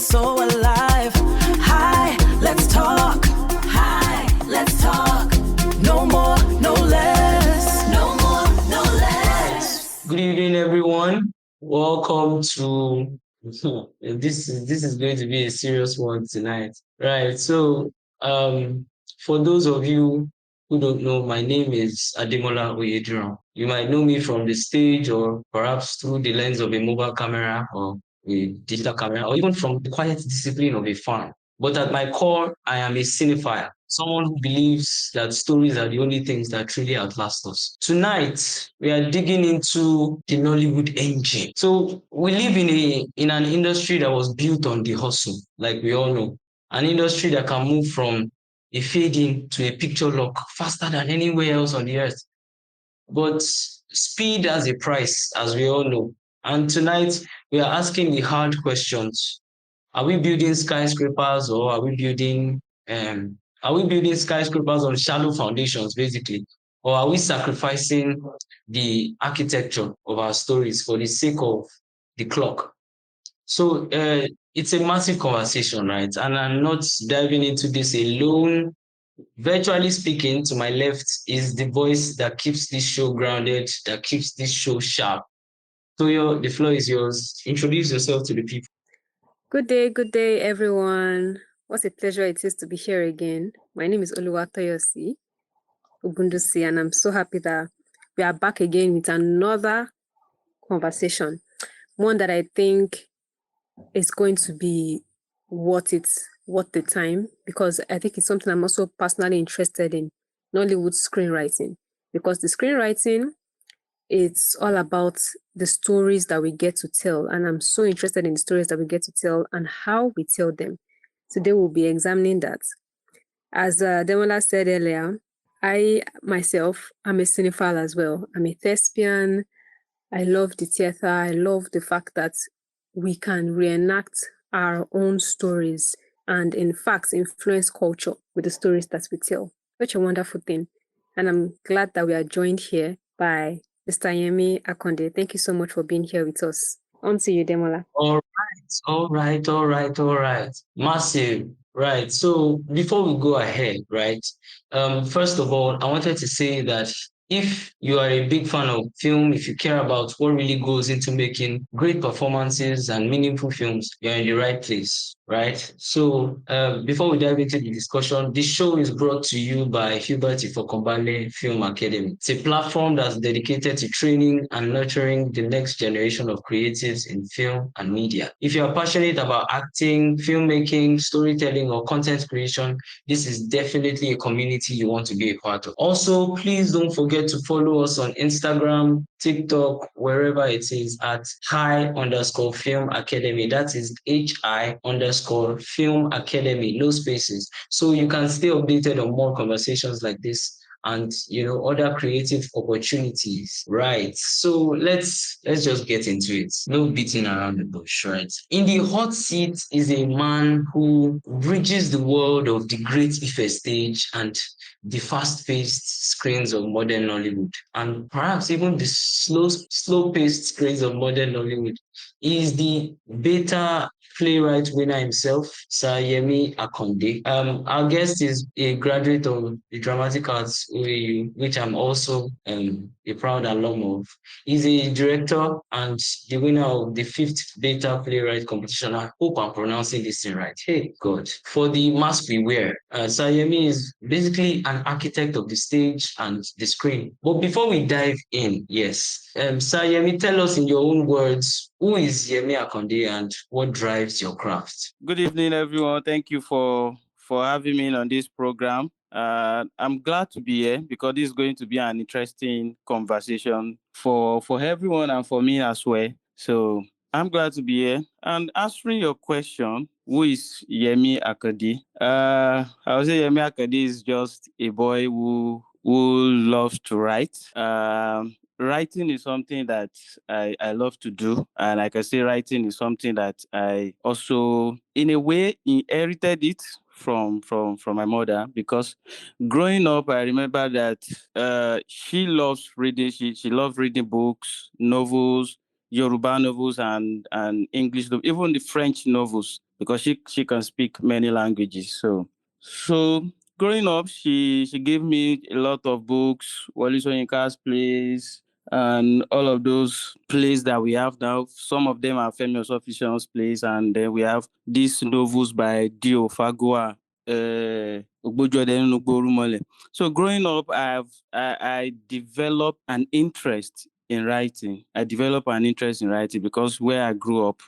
so alive. Hi, let's talk. Hi, let's talk. No more, no less. No more, no less. Good evening, everyone. Welcome to this is going to be a serious one tonight. Right. So for those of you who don't know, my name is Ademola Oyediran. You might know me from the stage or perhaps through the lens of a mobile camera or a digital camera, or even from the quiet discipline of a fan. But at my core, I am a cinephile, someone who believes that stories are the only things that truly outlast us. Tonight, we are digging into the Nollywood engine. So we live in an industry that was built on the hustle, like we all know, an industry that can move from a fade in to a picture lock faster than anywhere else on the earth. But speed has a price, as we all know. And tonight, we are asking the hard questions. Are we building skyscrapers or are we building skyscrapers on shallow foundations, basically? Or are we sacrificing the architecture of our stories for the sake of the clock? So it's a massive conversation, right? And I'm not diving into this alone. Virtually speaking, to my left is the voice that keeps this show grounded, that keeps this show sharp. So the floor is yours. Introduce yourself to the people. Good day, everyone. What a pleasure it is to be here again. My name is Oluwatoyosi Ogundusi, and I'm so happy that we are back again with another conversation, one that I think is going to be worth the time, because I think it's something I'm also personally interested in, Nollywood screenwriting, because the screenwriting, it's all about the stories that we get to tell. And I'm so interested in the stories that we get to tell and how we tell them. Today we'll be examining that. As Demola said earlier, I myself, I'm a cinephile as well. I'm a thespian. I love the theater. I love the fact that we can reenact our own stories and in fact influence culture with the stories that we tell. Such a wonderful thing. And I'm glad that we are joined here by Mr. Yemi Akande. Thank you so much for being here with us. On to you, Demola. All right. Massive. Right. So before we go ahead, right, first of all, I wanted to say that if you are a big fan of film, if you care about what really goes into making great performances and meaningful films, you're in the right place, right? So before we dive into the discussion, this show is brought to you by Hubert Ifokonbale Film Academy. It's a platform that's dedicated to training and nurturing the next generation of creatives in film and media. If you are passionate about acting, filmmaking, storytelling, or content creation, this is definitely a community you want to be a part of. Also, please don't forget to follow us on Instagram, TikTok, wherever it is at hi_film academy. That is hi_film academy, no spaces. So you can stay updated on more conversations like this and other creative opportunities. Right. So let's just get into it. No beating around the bush, right? In the hot seat is a man who bridges the world of the great Ife stage and the fast-paced screens of modern Nollywood, and perhaps even the slow-paced screens of modern Nollywood. He is the beta playwright winner himself, Sir Yemi Akande. Our guest is a graduate of the Dramatic Arts OAU, which I'm also a proud alum of. He's a director and the winner of the 5th Beta Playwright Competition. I hope I'm pronouncing this thing right. Hey, God. For the mask we wear, Sir Yemi is basically an architect of the stage and the screen. But before we dive in, yes, Sir Yemi, tell us in your own words, who is Yemi Akande and what drives your craft? Good evening, everyone. Thank you for having me on this program. I'm glad to be here because this is going to be an interesting conversation for everyone and for me as well. So I'm glad to be here. And answering your question, who is Yemi Akande? I would say Yemi Akande is just a boy who loves to write. Writing is something that I love to do. And like I say, writing is something that I also, in a way, inherited it from my mother, because growing up, I remember that she loves reading. She loves reading books, novels, Yoruba novels and English, even the French novels, because she can speak many languages. So growing up, she gave me a lot of books, Wole Soyinka's plays, and all of those plays that we have now. Some of them are famous officials plays, and then we have these novels by Dio Fagua. So growing up, I developed an interest in writing. I developed an interest in writing because where I grew up,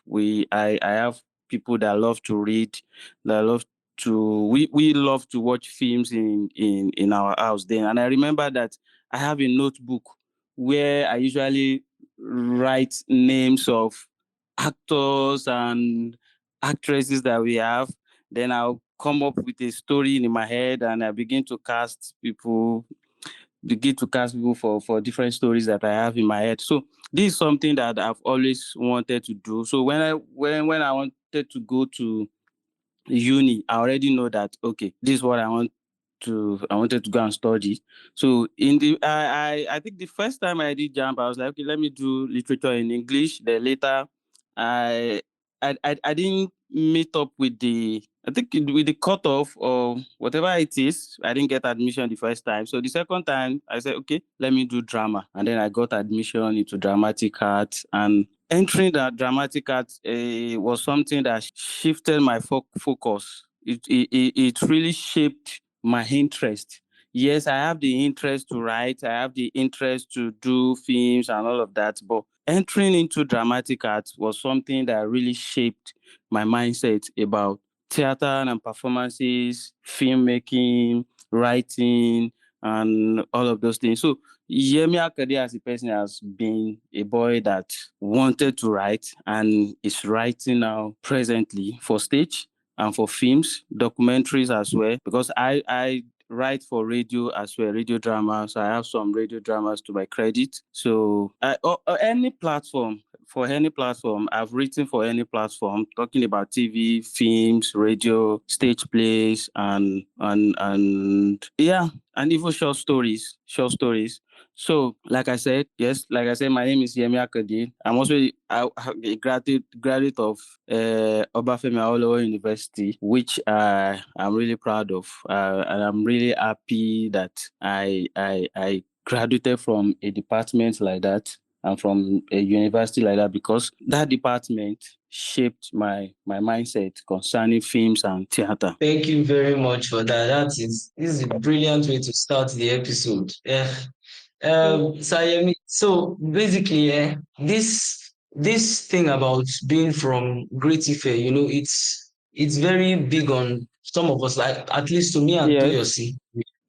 I have people that love to read, that love to we love to watch films in our house then. And I remember that I have a notebook where I usually write names of actors and actresses that we have. Then I'll come up with a story in my head and I begin to cast people for different stories that I have in my head. So this is something that I've always wanted to do. So when I wanted to go to uni, I already know that okay, this is what I wanted to go and study. So I think the first time I did jump, I was like, okay, let me do literature in English. Then later I I didn't meet up with with the cutoff or whatever it is. I didn't get admission the first time. So the second time I said, okay, let me do drama. And then I got admission into dramatic art, and entering that dramatic art was something that shifted my focus. It really shaped my interest. Yes, I have the interest to write, I have the interest to do films and all of that, but entering into dramatic art was something that really shaped my mindset about theater and performances, filmmaking, writing, and all of those things. So Yemi Akande as a person has been a boy that wanted to write and is writing now presently for stage and for films, documentaries as well, because I write for radio as well, radio drama. So I have some radio dramas to my credit. So any platform, for any platform, I've written for any platform, talking about TV, films, radio, stage plays, and yeah, and even short stories. So, like I said, my name is Yemi Akande. I'm also a graduate of Obafemi Awolowo University, which I'm really proud of, and I'm really happy that I graduated from a department like that and from a university like that, because that department shaped my mindset concerning films and theater. Thank you very much for that. This is a brilliant way to start the episode. Yeah. Sayemi, so basically, this thing about being from Great Ife, it's very big on some of us. Like at least to me and Yes. Toyosi,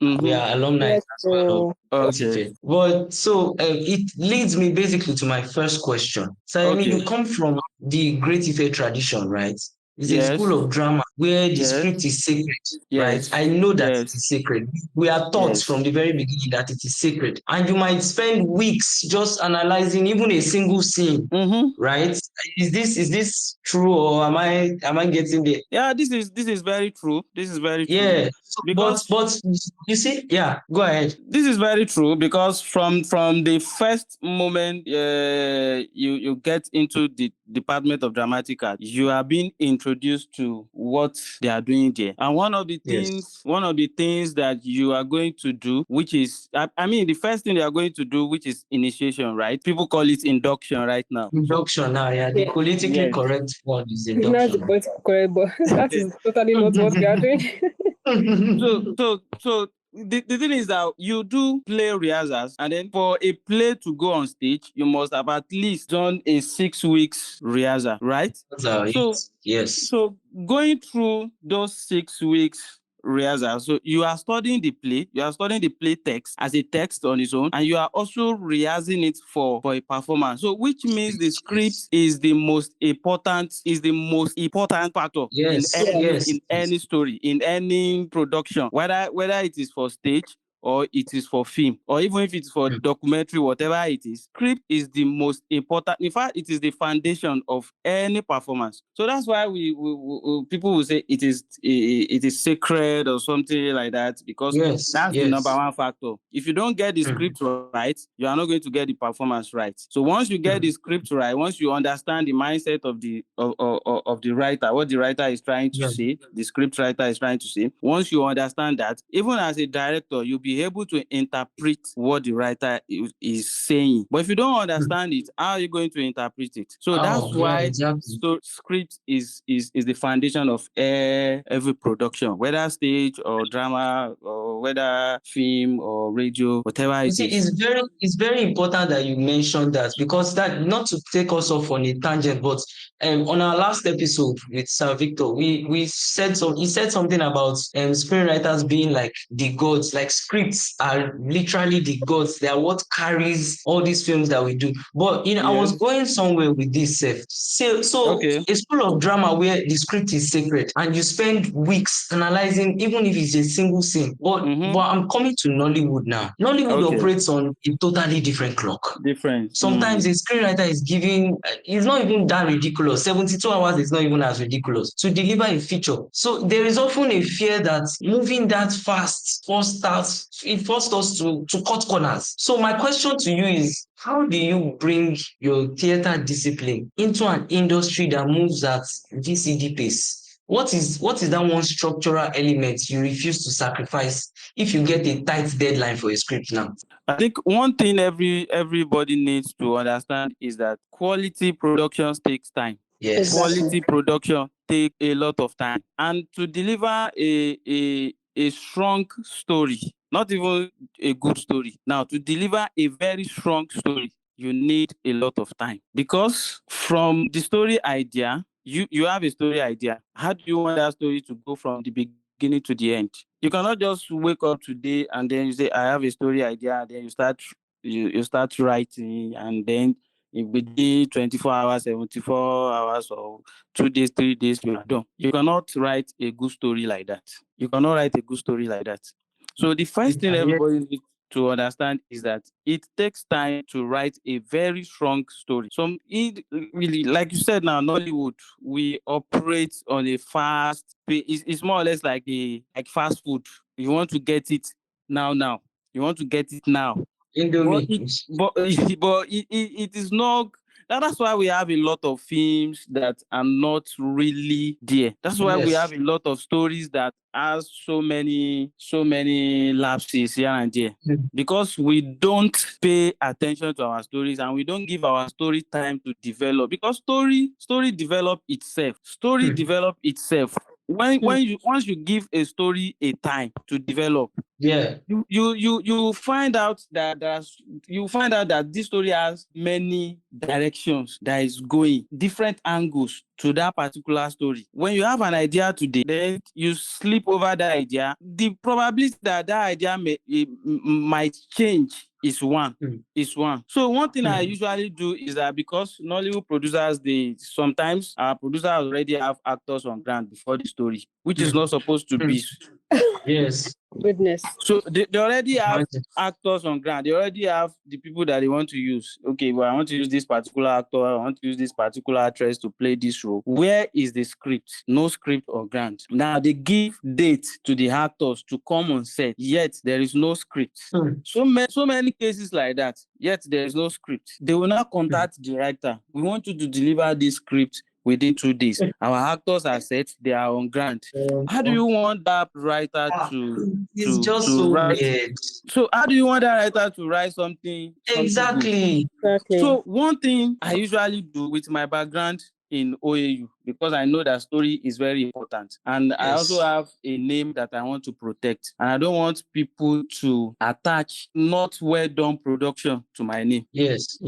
Mhm. we are alumni Yes, as well of Great Okay. Ife. But so it leads me basically to my first question. Sayemi, Okay. you come from the Great Ife tradition, right? It's a Yes. school of drama where the Yes. script is sacred, right? Yes. I know that Yes. it is sacred. We are taught Yes. from the very beginning that it is sacred. And you might spend weeks just analyzing even a single scene, right? Is this true, or am I getting there? Yeah, this is very true. This is very true. Yeah. So, Because but you see, yeah, go ahead. this is very true, because from the first moment you get into the Department of Dramatic Art, you are being introduced to what they are doing there. And one of the things that you are going to do, which is I mean the first thing they are going to do, which is initiation, right? People call it induction right now. Induction now, yeah. The Yeah. politically Yes. correct word is It's not the induction. political correct, but that is totally not what we are doing. So the thing is that you do play rehearsals, and then for a play to go on stage, you must have at least done a 6 weeks rehearsal, right? So yes. so going through those 6 weeks rehearsal, so you are studying the play text as a text on its own, and you are also rehearsing it for a performance. So which means the script is the most important factor in Yes, any yes. story, in any production, whether it is for stage or it is for film, or even if it's for documentary, whatever it is, script is the most important. In fact, it is the foundation of any performance. So that's why people will say it is sacred or something like that, because that's the number one factor. If you don't get the script right, you are not going to get the performance right. So once you get the script right, once you understand the mindset of the writer, what the writer is trying to say, the script writer is trying to say, once you understand that, even as a director, you'll be able to interpret what the writer is saying. But if you don't understand it, how are you going to interpret it? So that's why script is the foundation of every production, whether stage or drama or whether film or radio, whatever it is. It's very important that you mentioned that, because that, not to take us off on a tangent, but on our last episode with Sir Victor, he said something about screenwriters being like the gods, like scripts are literally the gods. They are what carries all these films that we do. But I was going somewhere with this a school of drama where the script is sacred and you spend weeks analyzing, even if it's a single scene. But I'm coming to Nollywood now. Nollywood operates on a totally different clock. Sometimes a screenwriter is giving, it's not even that ridiculous. 72 hours is not even as ridiculous to deliver a feature. So there is often a fear that moving that fast forced us to cut corners. So my question to you is, how do you bring your theater discipline into an industry that moves at VCD pace? What is that one structural element you refuse to sacrifice if you get a tight deadline for a script now? I think one thing everybody needs to understand is that quality productions takes time. Yes. Quality production take a lot of time. And to deliver a strong story, not even a good story. Now, to deliver a very strong story, you need a lot of time. Because from the story idea, you have a story idea. How do you want that story to go from the beginning to the end? You cannot just wake up today and then you say, I have a story idea, and then you start writing, and then within 24 hours, 74 hours, or 2 days, 3 days, you are done. You cannot write a good story like that. So the first thing everybody needs to understand is that it takes time to write a very strong story. Really, like you said now, Nollywood, we operate on a fast pace. It's more or less like fast food. You want to get it now. You want to get it now. Indomie. But it is not. That's why we have a lot of films that are not really there. That's why we have a lot of stories that has so many lapses here and there. Because we don't pay attention to our stories and we don't give our story time to develop. Because story develop itself. Once you give a story a time to develop, you find out that this story has many directions that is going, different angles to that particular story. When you have an idea today, then you sleep over that idea, the probability that idea might change is one. So one thing I usually do is that, because Nollywood producers, sometimes our producers already have actors on ground before the story, which is not supposed to be. Yes. Goodness. So they already have actors on ground. They already have the people that they want to use. Okay, well, I want to use this particular actor. I want to use this particular actress to play this role. Where is the script? No script on ground. Now they give dates to the actors to come on set, yet there is no script. So many cases like that, yet there is no script. They will now contact the writer. We want you to deliver this script within 2 days. Our actors are set, they are on ground. How do you want that writer to write? Weird. So how do you want that writer to write something? Exactly. So one thing I usually do with my background in OAU, because I know that story is very important, and I also have a name that I want to protect, and I don't want people to attach not well done production to my name. Yes.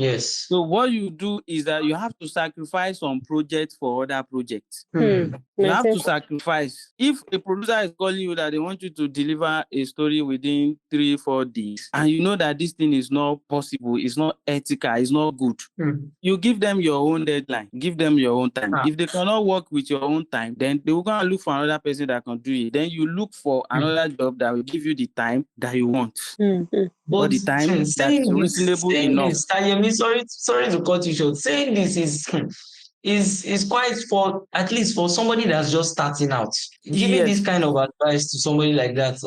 So what you do is that you have to sacrifice some projects for other projects. You have to sacrifice. If a producer is calling you that they want you to deliver a story within 3-4 days, and you know that this thing is not possible, it's not ethical, it's not good, you give them your own deadline, give them your own time. If they cannot work with your own time, then they will go and look for another person that can do it. Then you look for another job that will give you the time that you want. Or the time that's reasonable enough. Yemi, sorry to cut you short. Saying this is quite, for at least for somebody that's just starting out. Giving this kind of advice to somebody like that,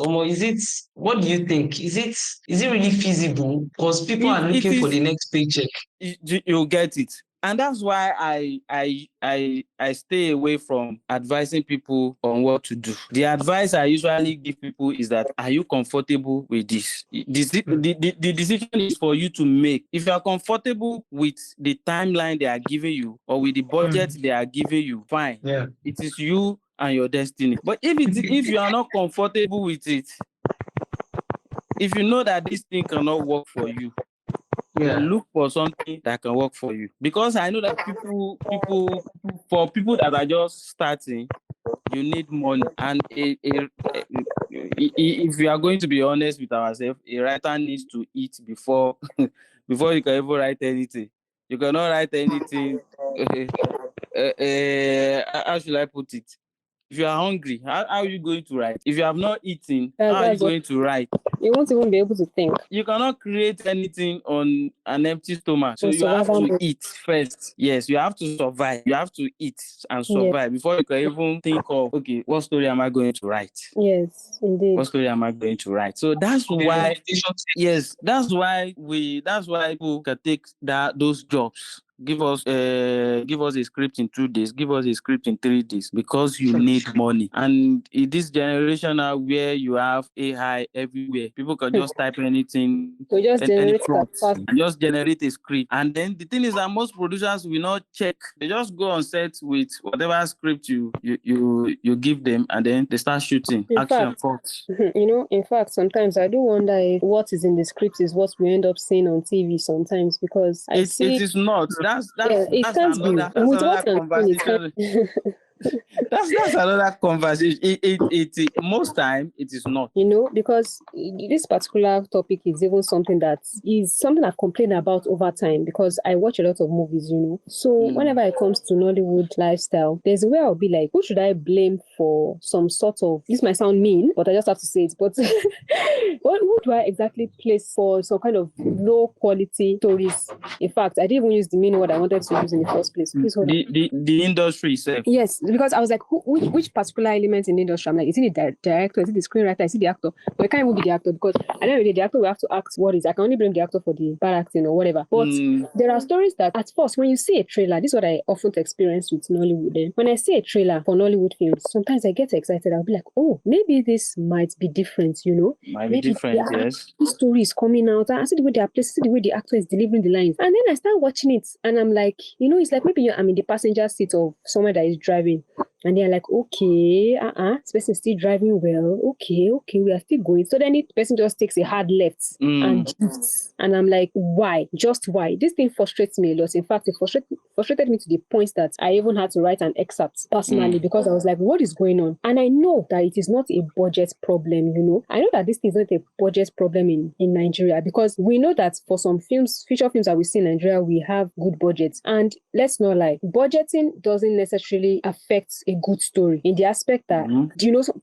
what do you think? Is it really feasible? Because people are looking for the next paycheck. You'll get it. And that's why I stay away from advising people on what to do. The advice I usually give people is that, are you comfortable with this? The decision is for you to make. If you are comfortable with the timeline they are giving you or with the budget they are giving you, fine. Yeah. It is you and your destiny. But if you are not comfortable with it, if you know that this thing cannot work for you, look for something that can work for you. Because I know that for people that are just starting, you need money. And if we are going to be honest with ourselves, a writer needs to eat before you can ever write anything. You cannot write anything. How should I put it? If you are hungry, how are you going to write? If you have not eaten, how are you going to write? You won't even be able to think. You cannot create anything on an empty stomach. So you have to eat first. Yes, you have to survive. You have to eat and survive before you can even think of, okay, what story am I going to write? Yes, indeed. What story am I going to write? So that's why, that's why people can take those jobs. Give us a script in 2 days, give us a script in 3 days, because you need money. And in this generation now where you have AI everywhere, people can just type anything, any prompt, and just generate a script. And then the thing is that most producers will not check. They just go on set with whatever script you give them, and then they start shooting. In fact, sometimes I do wonder if what is in the script is what we end up seeing on TV sometimes, because it is not. That's another conversation. That's another conversation. Most time it is not. Because this particular topic is even something I've complained about over time, because I watch a lot of movies, So whenever it comes to Nollywood lifestyle, there's a way I'll be like, who should I blame for some sort of, this might sound mean, but I just have to say it, but who do I exactly place for some kind of low quality stories? In fact, I didn't even use the meaning what I wanted to use in the first place. Please hold on. The industry itself. Yes, because I was like, which particular element in the industry? I'm like, is it the director? Is it the screenwriter? Is it the actor? But it can't even be the actor, because at the end of the day, the actor will have to act what is. I can only blame the actor for the bad acting or whatever. But there are stories that at first, when you see a trailer, this is what I often experience with Nollywood. When I see a trailer for Nollywood films, sometimes I get excited. I'll be like, oh, maybe this might be different, Might be different, yes. This story is coming out. I see the way they are placed, see the way the actor is delivering the lines. And then I start watching it, and I'm like, it's like maybe I'm in the passenger seat of someone that is driving. And they're like, okay, this person is still driving well. Okay, we are still going. So then the person just takes a hard left and drifts. And I'm like, why? Just why? This thing frustrates me a lot. In fact, it frustrated me to the point that I even had to write an excerpt personally, because I was like, what is going on? And I know that it is not a budget problem, I know that this thing is not a budget problem in Nigeria, because we know that for some films, feature films that we see in Nigeria, we have good budgets. And let's not lie, budgeting doesn't necessarily affect a good story, in the aspect that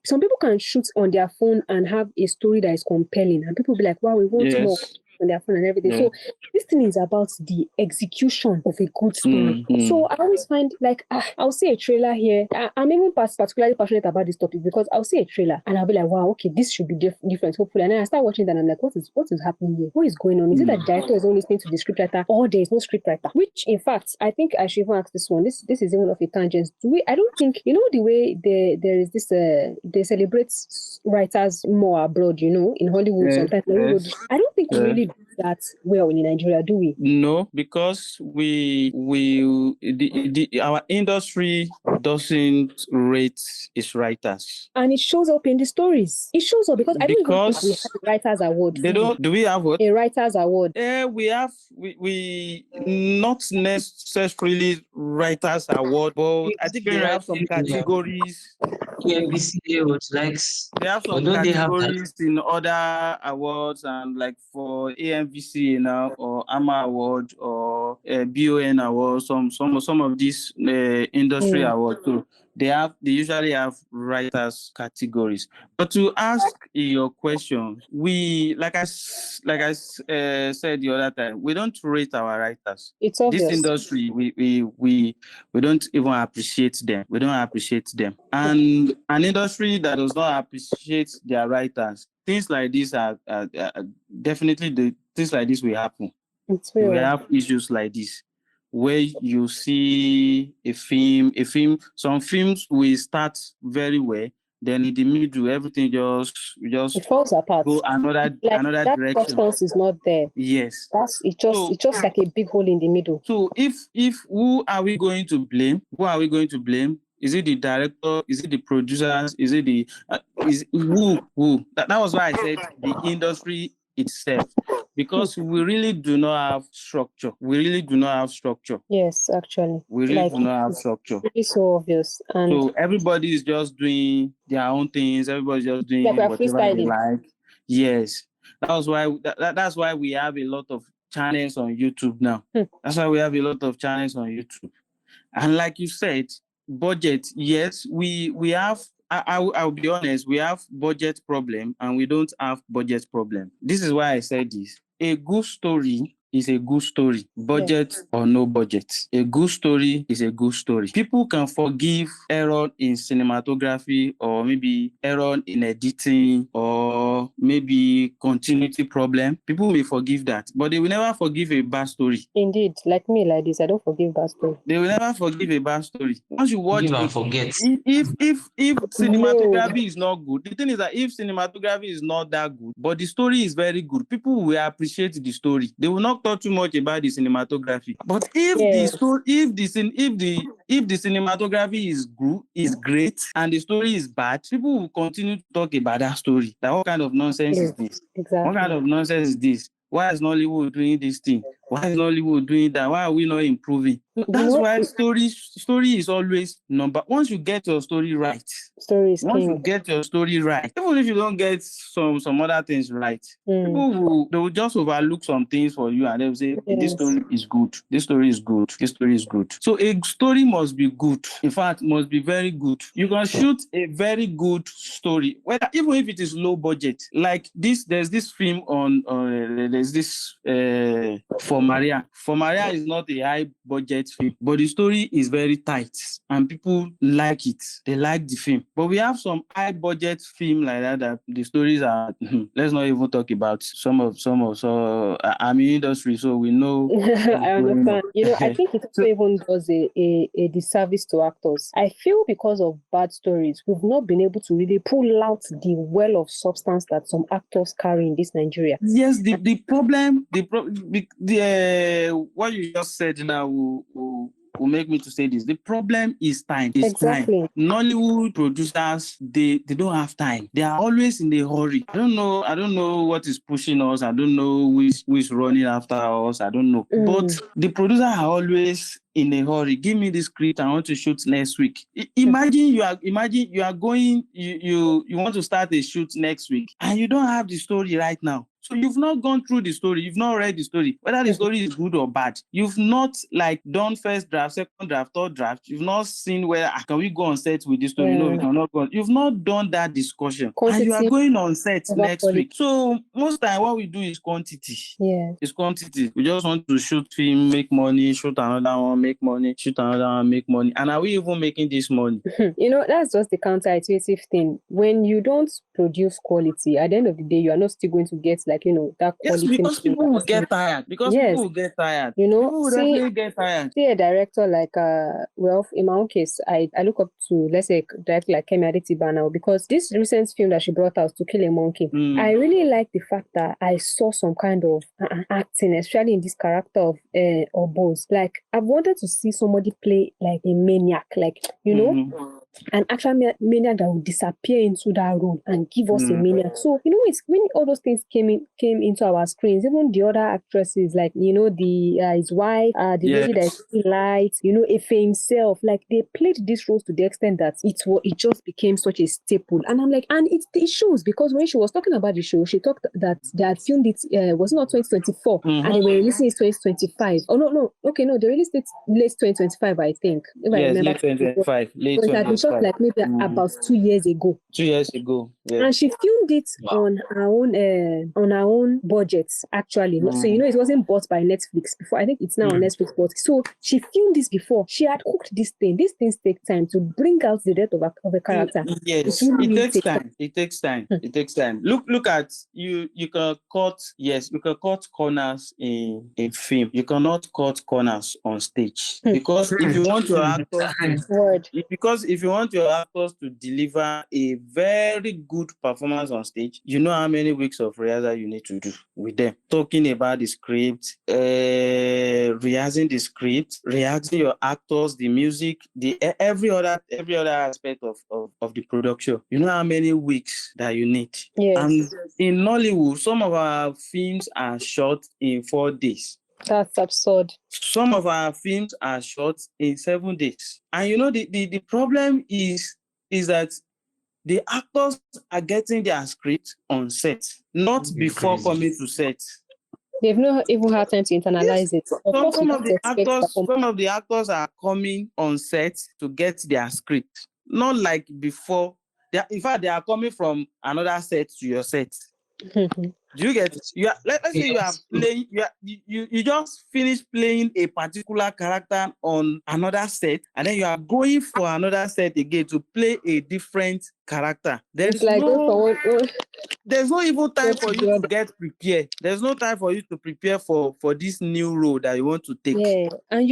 some people can shoot on their phone and have a story that is compelling, and people be like, wow, we want more on their phone and everything. So this thing is about the execution of a good story. So I always find like I'll see a trailer here. I'm even particularly passionate about this topic, because I'll see a trailer and I'll be like, wow, okay, this should be different, hopefully. And then I start watching that and I'm like, what is happening here? What is going on? Is it that the director is only listening to the scriptwriter, or there is no scriptwriter? Which, in fact, I think I should even ask this one. This is even of a tangent. I don't think, the way there is this, they celebrate writers more abroad, in Hollywood sometimes. Hollywood, I don't think we really do that well in Nigeria, do we? No, because our industry doesn't rate its writers. And it shows up in the stories. It shows up because I don't even think we have a writers award. They don't. Do we have what? A writers award. We have. We not necessarily writers award, but I think we have some categories. QNBC Awards, They have or some don't they have that? categories in other awards, and like for AMVC now, or AMA Award, or BON Award, some of these industry awards. So they usually have writers categories. But to ask your question, we said the other time, we don't rate our writers. It's This obvious. industry, we don't even appreciate them. We don't appreciate them. And an industry that does not appreciate their writers, things like this are definitely things like this will happen. It's We real. have issues like this where you see a film, some films will start very well, then in the middle, everything just It falls apart. go another That direction. substance is not there. Yes. It's just like a big hole in the middle. So if who are we going to blame? Who are we going to blame? Is it the director? Is it the producers? Is it the who? That was why I said the industry itself, because we really do not have structure. We really do not have structure. Yes, actually. We really do not have structure. It's so obvious. And so everybody is just doing their own things. Everybody's just doing like we're whatever they freestyling. like. Yes. That's why we have a lot of channels on YouTube now. That's why we have a lot of channels on YouTube. And like you said, budget, yes, we have, I'll be honest, we have budget problem and we don't have budget problem. This is why I said this. A good story is a good story, budget or no budget. A good story is a good story. People can forgive error in cinematography, or maybe error in editing, or maybe continuity problem. People may forgive that, but they will never forgive a bad story. Indeed, like me, like this, I don't forgive bad story. They will never forgive a bad story. Once you watch Forgive and forget. if cinematography is not good, the thing is that if cinematography is not that good, but the story is very good, people will appreciate the story. They will not talk too much about the cinematography. But if the story, if the cinematography is great and the story is bad, people will continue to talk about that story. Like, what kind of nonsense is this? Exactly. What kind of nonsense is this? Why is Nollywood doing this thing? Why is Nollywood doing that? Why are we not improving? That's why story is always number. Once you get your story right, Once you get your story right, even if you don't get some other things right, people will just overlook some things for you, and they will say, this story is good. This story is good. This story is good. So a story must be good. In fact, must be very good. You can shoot a very good story, whether even if it is low budget. Like this, there's this film there's this For Maria. For Maria is not a high budget film, but the story is very tight and people like it. They like the film. But we have some high budget film like that the stories are let's not even talk about some of I'm in industry, so we know. I understand. I think it also even does a disservice to actors. I feel because of bad stories, we've not been able to really pull out the well of substance that some actors carry in this Nigeria. Yes, the problem, what you just said now will make me to say this. The problem is time. Time. Nollywood producers, they don't have time. They are always in a hurry. I don't know what is pushing us. I don't know who is running after us. I don't know. But the producers are always in a hurry. Give me the script. I want to shoot next week. Imagine you are going. You want to start a shoot next week, and you don't have the story right now. So you've not gone through the story. You've not read the story, whether the story is good or bad. You've not done first draft, second draft, third draft. You've not seen where can we go on set with this story? No, we cannot go. You've not done that discussion, and you are going on set next week. So most time, what we do is quantity. Yeah, it's quantity. We just want to shoot film, make money, shoot another one, make money, shoot another one, make money. And are we even making this money? That's just the counterintuitive thing. When you don't produce quality, at the end of the day, you are not still going to get that quality. Yes, because people will get tired. People will get tired. People will definitely get tired. See a director like in my own case, I look up to, let's say, a director like Kemi Adetiba now, because this recent film that she brought out, To Kill a Monkey, I really like the fact that I saw some kind of acting, especially in this character of Obos. Like, I've wanted to see somebody play like a maniac, an actual maniac that would disappear into that role and give us a maniac. So it's when all those things came into our screens, even the other actresses, like the his wife, the lady that is light, Efe himself, like they played these roles to the extent that it just became such a staple. And I'm like, and it shows, because when she was talking about the show, she talked that they had filmed it was not 2024 and they were releasing it 2025. Oh no, okay, no, they released it late 2025, I think, if I remember. Late 2025. Late But it had been shot like maybe about 2 years ago. 2 years ago. Yeah. And she filmed it on her own budget, actually. So it wasn't bought by Netflix before. I think it's now on Netflix. But so she filmed this before. She had cooked this thing. These things take time to bring out the depth of a character. Yes, it takes time. It takes time. It takes time. Look at you. You can cut. Yes, you can cut corners in film. You cannot cut corners on stage, because if you want your actors to deliver a very good performance on stage, you know how many weeks of rehearsal you need to do with them. Talking about the script, rehearsing the script, rehearsing your actors, the music, the every other aspect of the production. You know how many weeks that you need. Yes. And in Nollywood, some of our films are shot in 4 days. That's absurd. Some of our films are shot in 7 days. And the problem is that the actors are getting their script on set, not before coming to set. They've not even had time to internalize it. Some of the actors are coming on set to get their script, not like before. In fact, they are coming from another set to your set. Do you get it? Let's say you are playing. You just finished playing a particular character on another set, and then you are going for another set again to play a different character. There's no even time for you to get prepared. There's no time for you to prepare for this new role that you want to take. Yeah, and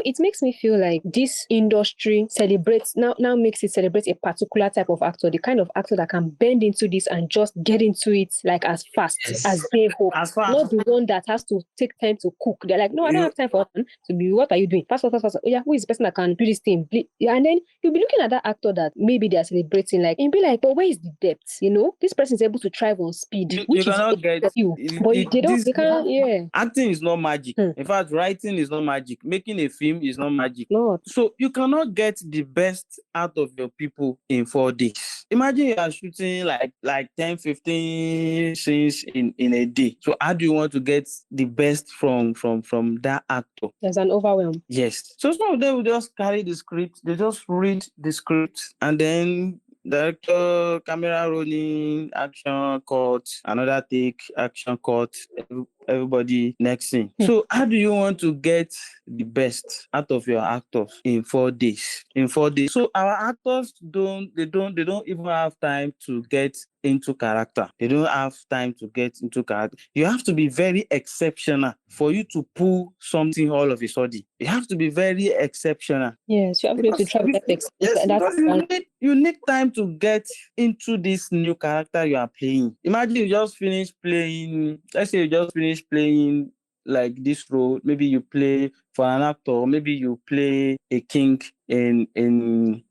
it makes me feel like this industry makes it celebrate a particular type of actor, the kind of actor that can bend into this and just get into it like as fast as they hope. Not the one that has to take time to cook. They're like, no, I don't have time for that to be. What are you doing? Fast. Oh yeah, who is the person that can do this thing? And then you'll be looking at that actor that maybe they're celebrating, like, and be like, but where is the depth? This person is able to thrive on speed, which you is cannot get you. But they can't. Yeah. Acting is not magic. In fact, writing is not magic. Making a film is not magic. No. So you cannot get the best out of your people in 4 days. Imagine you are shooting like 10, 15 scenes in a day. So how do you want to get the best from that actor? There's an overwhelm. Yes. So some of them will just carry the script. They just read the script, and then director, camera rolling, action, cut, another take, action, cut, everybody next scene. So how do you want to get the best out of your actors in 4 days? So our actors don't even have time to get into character. They don't have time to get into character. You have to be very exceptional for you to pull something all of a sudden. You have to be very exceptional. Yes, you have to be able to travel that. Yes, you need time to get into this new character you are playing. Imagine you just finished playing, let's say you just finished playing like this role. Maybe you play for an actor, or maybe you play a king in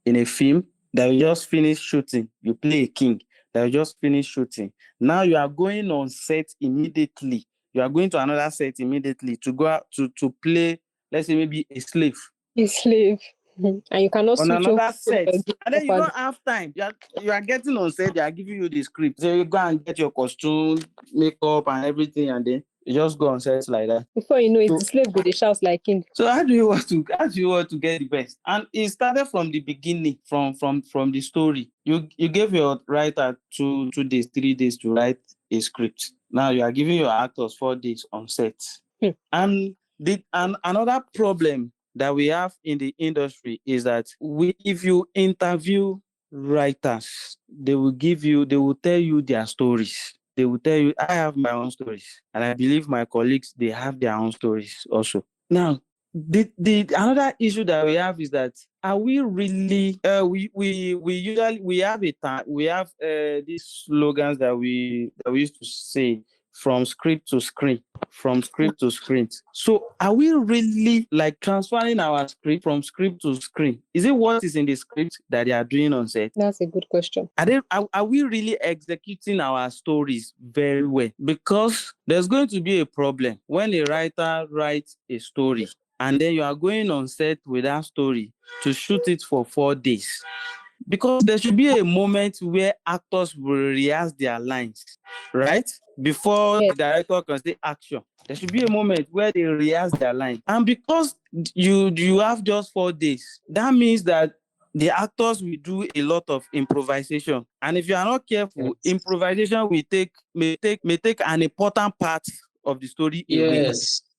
a film that you just finished shooting. You play a king that you just finished shooting. Now you are going on set immediately. You are going to another set immediately to go out to play, let's say maybe a slave. A slave. And you cannot on switch another set, and then you don't have time. You are getting on set. They are giving you the script. So you go and get your costume, makeup, and everything, and then you just go on set like that. Before you know it, the slave go, they shout like king. So how do you want to get the best? And it started from the beginning, from the story. You gave your writer 2 days, 3 days to write a script. Now you are giving your actors 4 days on set. And another problem that we have in the industry is that if you interview writers, they will tell you their stories. They will tell you, I have my own stories, and I believe my colleagues, they have their own stories also. Now, the another issue that we have is that, are we really we have these slogans that we used to say, from script to screen, from script to screen. So are we really like transferring our script from script to screen? Is it what is in the script that they are doing on set? That's a good question. Are we really executing our stories very well? Because there's going to be a problem when a writer writes a story and then you are going on set with that story to shoot it for 4 days. Because there should be a moment where actors will rehearse their lines, right? Before the director can say action. There should be a moment where they rehearse their lines. And because you have just 4 days, that means that the actors will do a lot of improvisation. And if you are not careful, improvisation may take an important part of the story away.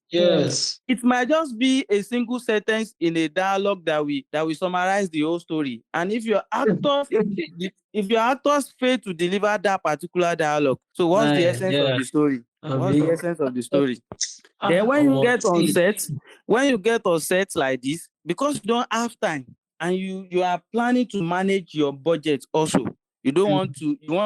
Yes. It might just be a single sentence in a dialogue that we summarize the whole story. And if your actors fail to deliver that particular dialogue, so what's the essence of the story? What's the essence of the story? Then when you get on set like this, because you don't have time and you are planning to manage your budget also, you want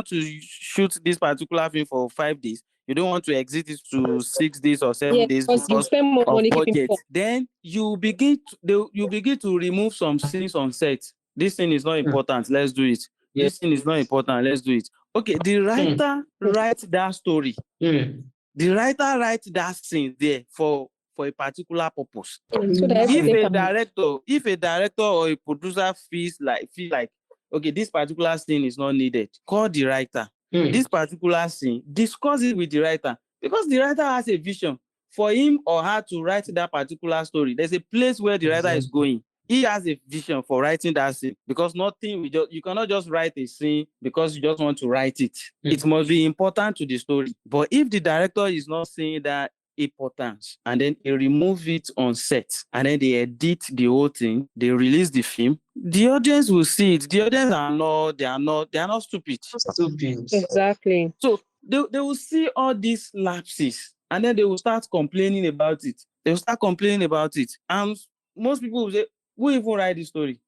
to shoot this particular film for 5 days. You don't want to exit it to 6 days or 7 days because you spend more money budget. Then you begin to remove some scenes on set. This thing is not important. Let's do it. This thing is not important. Let's do it. Okay, the writer writes that story. The writer writes that scene there for a particular purpose. So if a director or a producer feels like okay, this particular scene is not needed, call the writer. This particular scene, discuss it with the writer, because the writer has a vision for him or her to write that particular story. There's a place where the writer is going. He has a vision for writing that scene, because you cannot just write a scene because you just want to write it. It must be important to the story. But if the director is not seeing that importance and then they remove it on set and then they edit the whole thing, they release the film, the audience will see it. The audience are not stupid. Exactly. So they will see all these lapses and then they will start complaining about it. And most people will say, who even write this story?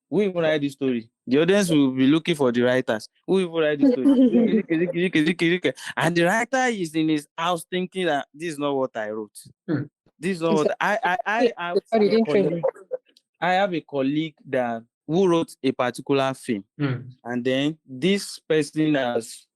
The audience will be looking for the writers. Who even write this story? And the writer is in his house thinking that this is not what I wrote. This is not what I have a colleague who wrote a particular film. And then this person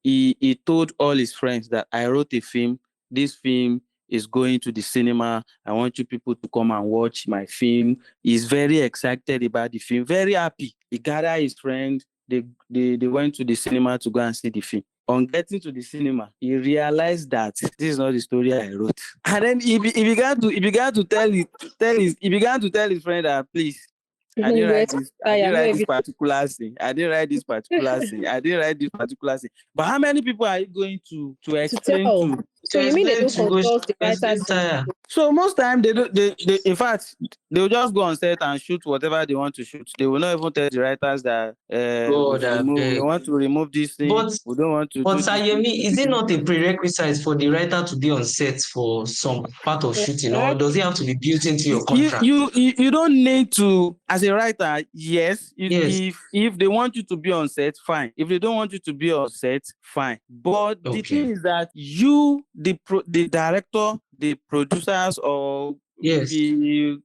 he told all his friends that I wrote a film. This film is going to the cinema. I want you people to come and watch my film. He's very excited about the film, very happy. He gathered his friends. They went to the cinema to go and see the film. On getting to the cinema, he realized that this is not the story I wrote. And then he began to tell his friend that, please, I didn't write this particular scene. But how many people are you going to explain to? So you mean they don't consult the writers? So most time they in fact they'll just go on set and shoot whatever they want to shoot. They will not even tell the writers that we want to remove this thing. We don't want to. But Yemi, is it not a prerequisite for the writer to be on set for some part of shooting, or does it have to be built into your contract? You don't need to, as a writer. Yes. If they want you to be on set, fine. If they don't want you to be on set, fine. But the thing is that you, the director, the producers, or they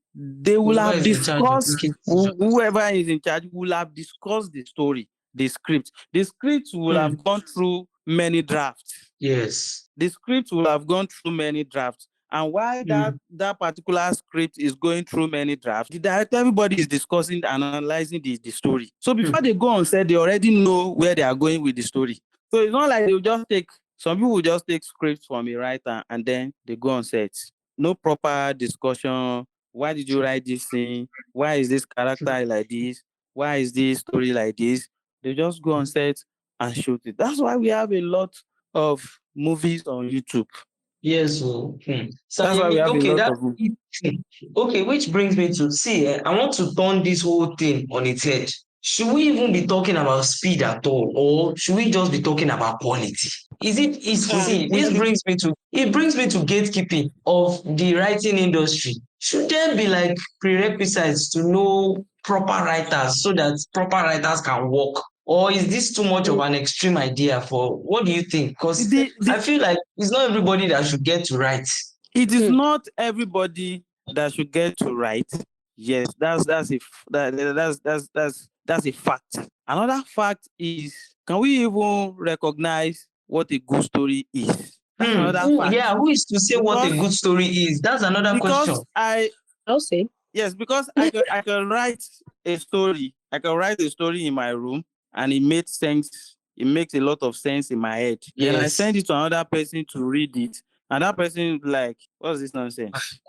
will have discussed, whoever is in charge will have discussed the story, the script. The script will have gone through many drafts. Yes. The script will have gone through many drafts. And while that particular script is going through many drafts, the director, everybody is discussing and analyzing the story. So before they go on set, they already know where they are going with the story. So it's not like they'll just some people will just take scripts from a writer and then they go on set. No proper discussion. Why did you write this thing? Why is this character like this? Why is this story like this? They just go on set and shoot it. That's why we have a lot of movies on YouTube. Yes. So that's why we have a lot of movies. Okay, which brings me to I want to turn this whole thing on its head. Should we even be talking about speed at all, or should we just be talking about quality? This brings me to gatekeeping of the writing industry. Should there be like prerequisites to know proper writers so that proper writers can work Or is this too much of an extreme idea for what do you think? Because I feel like it's not everybody that should get to write. It is not everybody that should get to write. Yes, that's a fact. Another fact is, can we even recognize what a good story is? That's another fact. Yeah, who is to say what a good story is? That's another question. I'll say. Yes, because I can write a story. I can write a story in my room and it made sense. It makes a lot of sense in my head. Then I send it to another person to read it. And that person is like, what's this nonsense?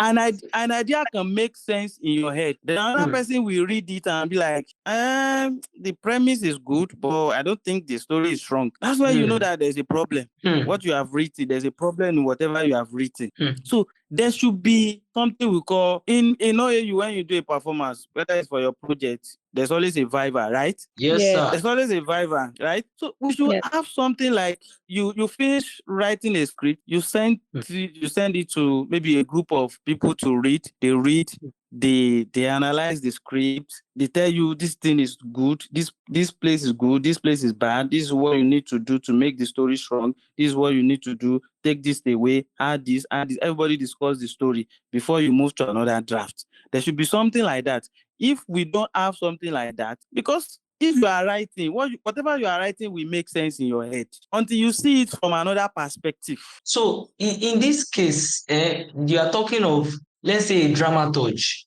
An idea can make sense in your head. Then another person will read it and be like, the premise is good, but I don't think the story is strong. That's why you know that there's a problem. What you have written, there's a problem in whatever you have written. So there should be something we call, in OAU, when you do a performance, whether it's for your project, there's always a viva, right? Yes, sir. There's always a viva, right? So we should have something like you finish writing a script, you send it to maybe a group of people to read. They read, they analyze the script, they tell you this thing is good, this place is good, this place is bad, this is what you need to do to make the story strong, this is what you need to do, take this away, add this. Everybody discuss the story before you move to another draft. There should be something like that. If we don't have something like that, because if you are writing, whatever you are writing will make sense in your head until you see it from another perspective. So in this case, you are talking of, let's say, a dramaturge.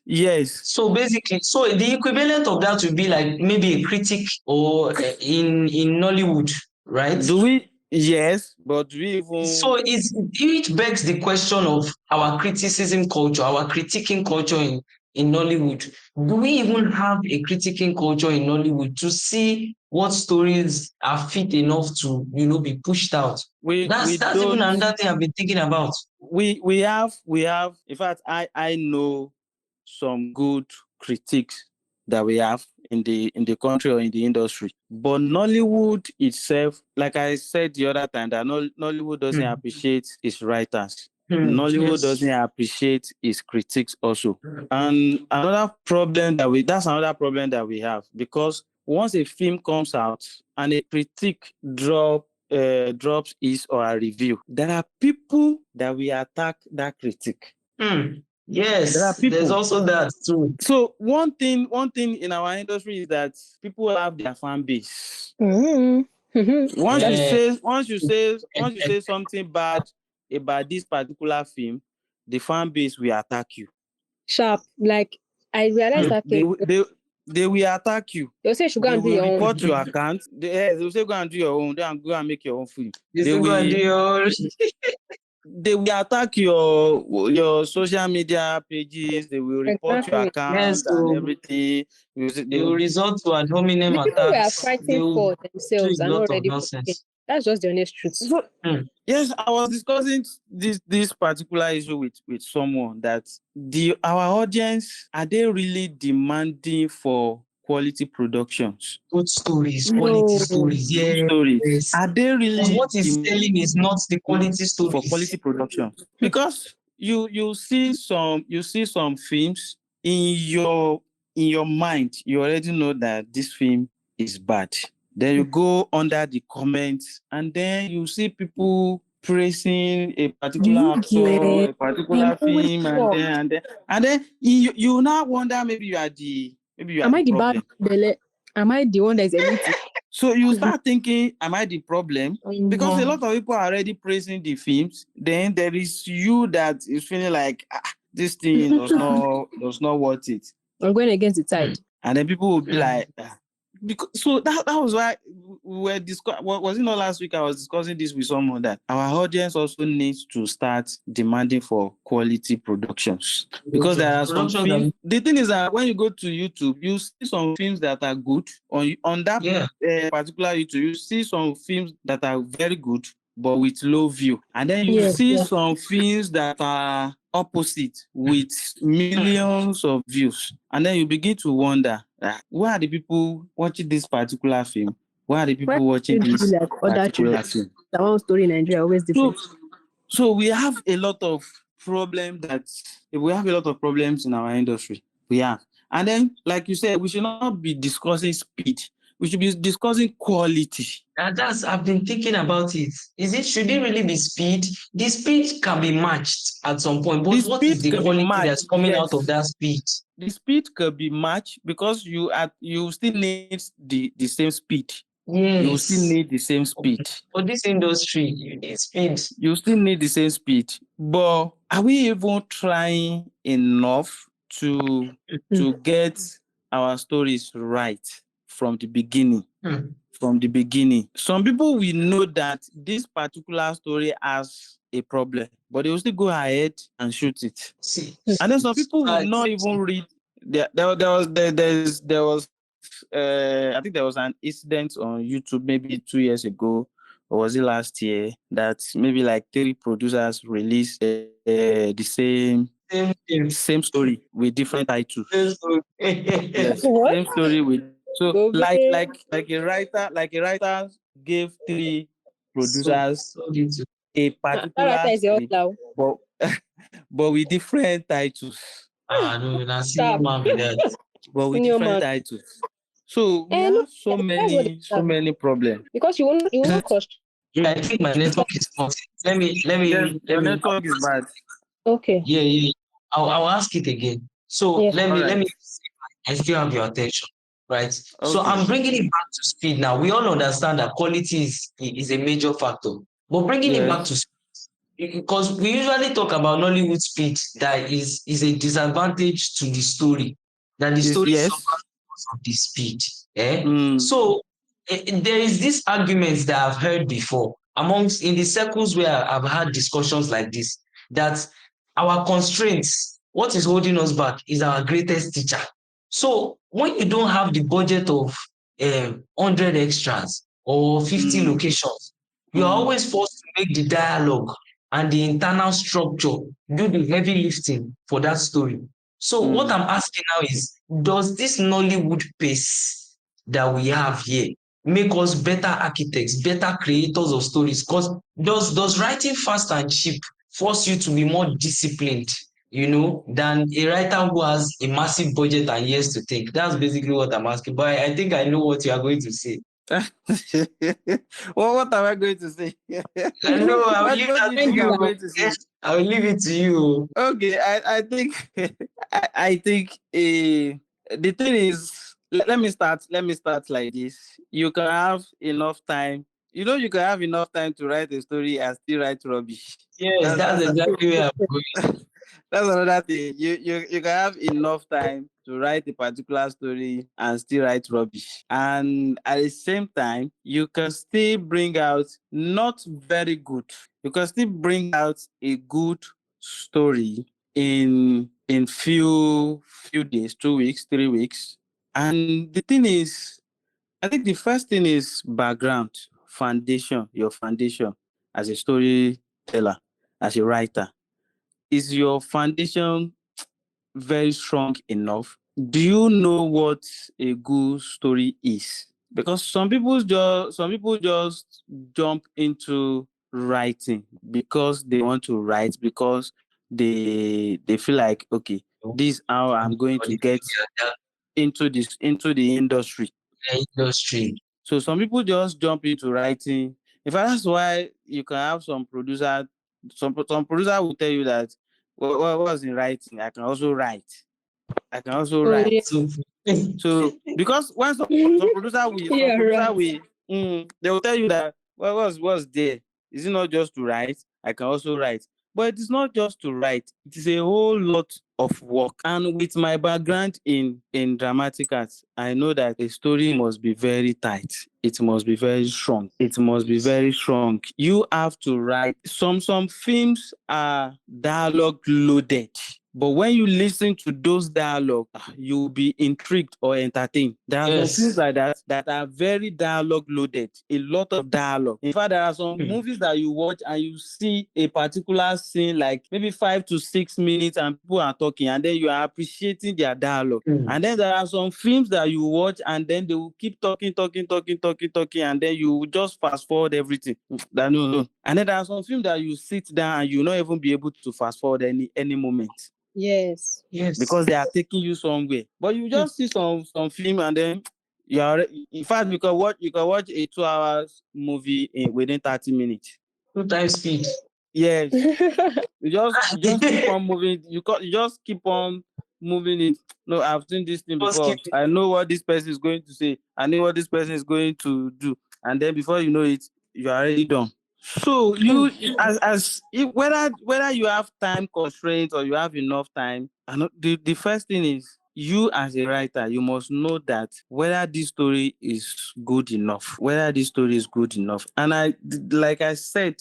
Yes. So basically, the equivalent of that would be like maybe a critic or in Nollywood, right? Do we? Yes, but we even... So it begs the question of our criticism culture, our critiquing culture in Nollywood. Do we even have a critiquing culture in Nollywood to see what stories are fit enough to, be pushed out? That's even another thing I've been thinking about. We have. In fact, I know some good critiques that we have in the country or in the industry. But Nollywood itself, like I said the other time, that Nollywood doesn't appreciate its writers. Nollywood doesn't appreciate its critics also. And another problem that's another problem that we have, because once a film comes out and a critic drops his or a review, there are people that will attack that critic. Yes, there's also that too. So one thing in our industry is that people have their fan base. Once you say something bad about this particular film, the fan base will attack you. Sharp, like I realized that they will attack you. They'll say you should go and do your own. Report your account. They'll say go and do your own. Then go and make your own film. They will attack your social media pages. They will report your account and everything. They will resort to ad hominem attacks. They are fighting for themselves and not ready for it. That's just the honest truth. So, yes, I was discussing this particular issue with someone, that our audience, are they really demanding for quality productions? Good stories, quality stories, stories. Are they really? What is selling is not the quality stories. For quality production, because you see some films in your mind, you already know that this film is bad. Then you go under the comments and then you see people praising a particular actor, a particular film, and then you now wonder, maybe you are the problem. Am I the one that is everything? So you start thinking, am I the problem? Because a lot of people are already praising the films. Then there is you that is feeling like, this thing does not worth it. I'm going against the tide. And then people will be like, so that was why we were discussing. Was it not last week? I was discussing this with someone, that our audience also needs to start demanding for quality productions, because there are some films. The thing is that when you go to YouTube, you see some films that are good on that particular YouTube. You see some films that are very good but with low view, and then you see some films that are opposite with millions of views, and then you begin to wonder, why are the people watching this particular film? Why are the people watching this particular film? The one story in Nigeria always different. So we have a lot of problems in our industry. We have, And then, like you said, we should not be discussing speed. We should be discussing quality. And I've been thinking about it. Should it really be speed? The speed can be matched at some point, but The what is speed the can be quality matched, that's coming out of yes. that speed? The speed can be matched because you still need the same speed. You still Yes. need the same speed. For this industry, you need speed. You still need the same speed. But are we even trying enough to get our stories right from the beginning? From the beginning. Some people will know that this particular story has a problem, but they will still go ahead and shoot it. See, And then some people will not even read. There was I think there was an incident on YouTube maybe 2 years ago, or was it last year, that maybe like 3 producers released the same story with different titles. Yes, What? same story with like a writer gave 3 producers a particular story, but but with different titles. No, that's man with that. But with Senior different man. titles. So we And have so many problems. because you will not cost. Yeah, I think my network is not. Let me. Your network is bad. Okay. Yeah. I'll ask it again. So Yes. let me. I still have your attention, right? So Okay. I'm bringing it back to speed now. We all understand that quality is a major factor, but bringing it back to speed, because we usually talk about Nollywood speed that is a disadvantage to the story, that the story Yes. suffers because of the speed. So there is this argument that I've heard before amongst in the circles where I've had discussions like this, that our constraints, what is holding us back is our greatest teacher. So when you don't have the budget of 100 extras or 50 locations, you are always forced to make the dialogue and the internal structure do the heavy lifting for that story. So what I'm asking now is, does this Nollywood pace that we have here make us better architects, better creators of stories? Because does writing fast and cheap force you to be more disciplined, than a writer who has a massive budget and years to think? That's basically what I'm asking. But I think I know what you are going to say. Well, what am I going to say? I know. I will leave What that do you to think you. I'm going to say? I will leave it to you. Okay, I think I think the thing is, let me start like this. You can have enough time. You can have enough time to write a story and still write rubbish. Yes, that's exactly where I'm going. That's another thing. You can have enough time to write a particular story and still write rubbish. And at the same time, you can still bring out not very good. You can still bring out a good story in few days, 2 weeks, 3 weeks. And the thing is, I think the first thing is background, foundation, your foundation as a storyteller, as a writer. Is your foundation very strong enough? Do you know what a good story is? Because some people just jump into writing because they want to write, because they feel like, okay, this is how I'm going to get into the industry. So some people just jump into writing. In fact, that's why you can have some producer will tell you that, what was in writing, I can also write. Yeah. So because when some producer they will tell you that, what's there? Is it not just to write? I can also write. But it is not just to write. It is a whole lot of work. And with my background in dramatic arts, I know that a story must be very tight. It must be very strong. It must be very strong. You have to write. Some films are dialogue loaded. But when you listen to those dialogue, you'll be intrigued or entertained. There are some things like that are very dialogue loaded, a lot of dialogue. In fact, there are some movies that you watch and you see a particular scene, like maybe 5 to 6 minutes, and people are talking, and then you are appreciating their dialogue. And then there are some films that you watch and then they will keep talking, and then you will just fast forward everything. No. And then there are some films that you sit down and you'll not even be able to fast forward any moment. Yes. Yes. because they are taking you somewhere. But you just see some film and then you are in fact you can watch a 2 hours movie within 30 minutes. 2 times speed. Yes. You just keep on moving. You just keep on moving it. No, I've seen this thing Just before. keep I know what this person is going to say. I know what this person is going to do. And then before you know it, you are already done. So you whether you have time constraints or you have enough time, the first thing is you as a writer, you must know that whether this story is good enough, And like I said,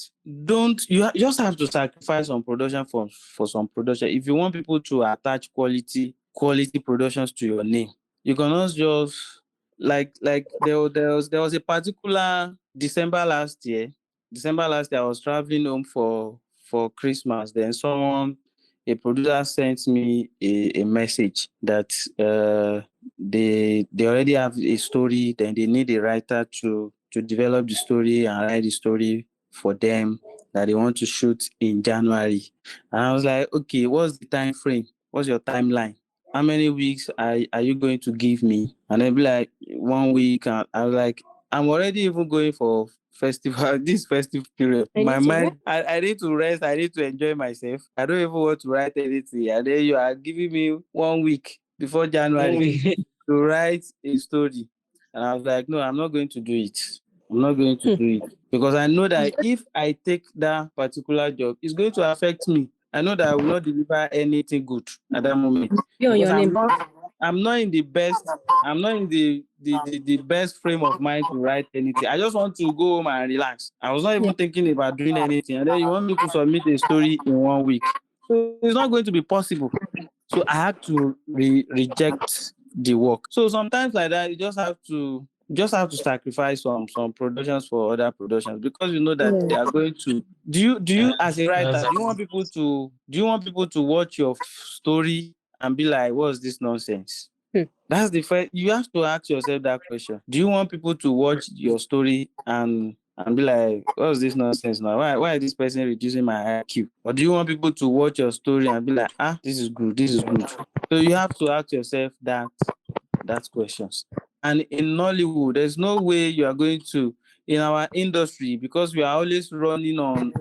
don't you just have to sacrifice some production for some production if you want people to attach quality productions to your name. You cannot just there was a particular December last year I was traveling home for Christmas. Then a producer sent me a message that they already have a story, then they need a writer to develop the story and write the story for them, that they want to shoot in January. And I was like, okay, what's the time frame? What's your timeline? How many weeks are you going to give me? And they'll be like, 1 week. And I was like, I'm already even going for festival, this festive period. My mind, I need to rest. I need to enjoy myself. I don't even want to write anything. And then you are giving me 1 week before January to write a story. And I was like, no, I'm not going to do it. I'm not going to do it. Because I know that if I take that particular job, it's going to affect me. I know that I will not deliver anything good at that moment. Because I'm not in the best, I'm not in the best frame of mind to write anything. I just want to go home and relax. I was not even thinking about doing anything. And then you want me to submit a story in 1 week. So it's not going to be possible. So I had to reject the work. So sometimes like that, you just have to sacrifice some productions for other productions, because you know that they are going to. Do you as a writer, do you want people to watch your story and be like, what's this nonsense? That's the first. You have to ask yourself that question. Do you want people to watch your story and be like, what's this nonsense now? Why is this person reducing my IQ? Or do you want people to watch your story and be like, this is good, this is good? So you have to ask yourself that questions. And in Nollywood, there's no way you are going to, in our industry, because we are always running on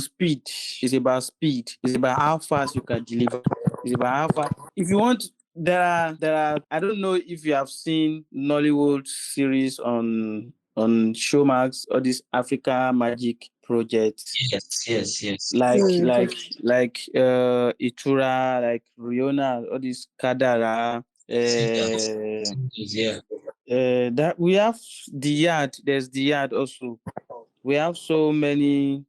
speed. It's about speed. It's about how fast you can deliver. It's about how fast. If you want, there are. I don't know if you have seen Nollywood series on Showmax or this Africa Magic project. Yes. Like Itura, like Riona, all this Kadara. Yeah. That we have the yard. There's the yard also. We have so many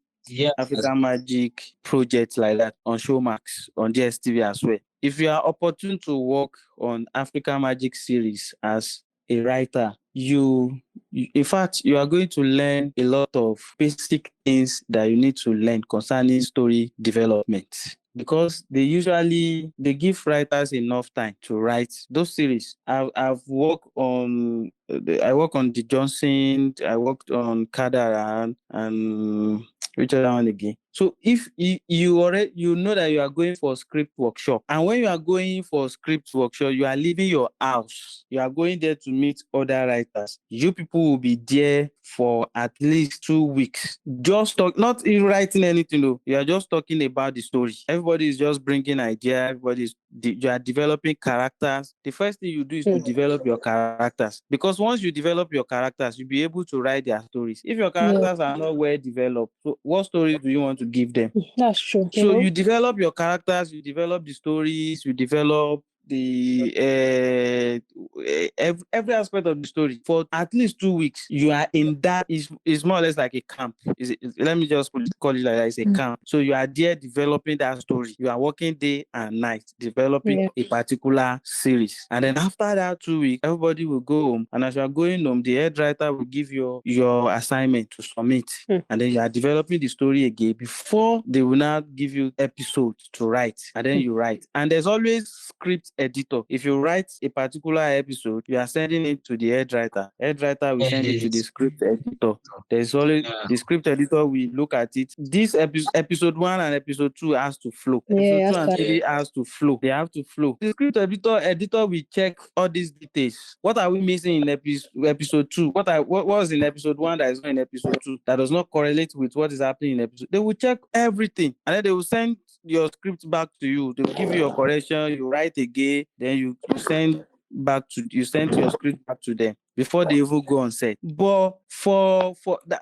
African Magic projects like that on Showmax, on DSTV as well. If you are opportune to work on African Magic series as a writer, in fact, you are going to learn a lot of basic things that you need to learn concerning story development, because they give writers enough time to write those series. I work on the Johnson, I worked on Kadaran, and which other one again? So if you already know that you are going for script workshop, and when you are going for script workshop, you are leaving your house. You are going there to meet other writers. You people will be there for at least 2 weeks. Just not even writing anything though. You are just talking about the story. Everybody is just bringing ideas. You are developing characters. The first thing you do is to develop your characters, because once you develop your characters, you'll be able to write their stories. If your characters are not well developed, so what stories do you want to give them? That's true. So you develop your characters, you develop the stories, you develop the every aspect of the story for at least 2 weeks. You are in that. Is more or less like a camp. Let me just call it like that. It's a camp. So you are there developing that story. You are working day and night developing a particular series. And then after that 2 weeks, everybody will go home. And as you are going home, the head writer will give you your assignment to submit. And then you are developing the story again before they will now give you episodes to write. And then you write. And there's always script editor. If you write a particular episode, you you are sending it to the head writer. Head writer will send it to the script editor. There's always the script editor will look at it. This episode 1 and episode 2 has to flow. Episode 2 and 3 has to flow. They have to flow. The script editor will check all these details. What are we missing in episode 2? What was in episode 1 that is not in episode 2 that does not correlate with what is happening in episode? They will check everything, and then they will send your script back to you. They will give you your correction. You write again, then you send your script back to them before they even go on set. But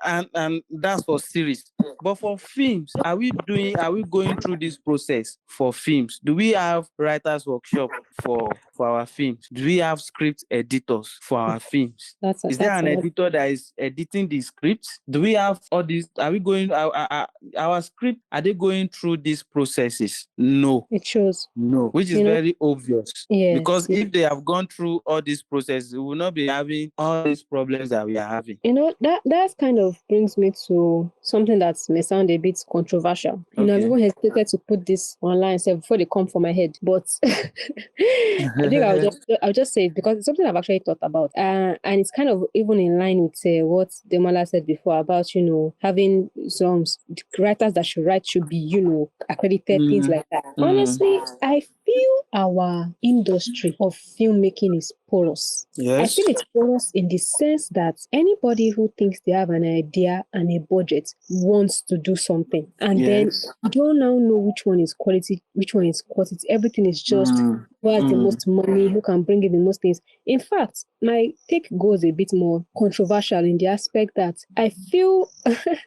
and that's for series. But for films, are we going through this process for films? Do we have writers workshop for our films? Do we have script editors for our films? Is there an editor that is editing the scripts? Do we have all these? Are we going our script? Are they going through these processes? No. It shows. No, which is very obvious. Yes, because if they have gone through all these processes, we will not be having all these problems that we are having. That kind of brings me to something that may sound a bit controversial. Everyone hesitated to put this online before they come for my head, but I think I'll just say it because it's something I've actually thought about, and it's kind of even in line with what Demola said before about having some writers that should write should be accredited, things like that. Honestly, I feel our industry of filmmaking is porous. Yes. I feel it's porous in the sense that anybody who thinks they have an idea and a budget wants to do something. And then you don't now know which one is quality, which one is quantity. Everything is just who has the most money, who can bring in the most things. In fact, my take goes a bit more controversial in the aspect that I feel,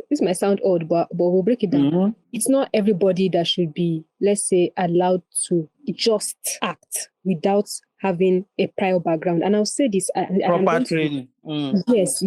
this might sound odd, but we'll break it down. It's not everybody that should be, let's say, allowed to just act without having a prior background. And I'll say this. Proper training. Yes.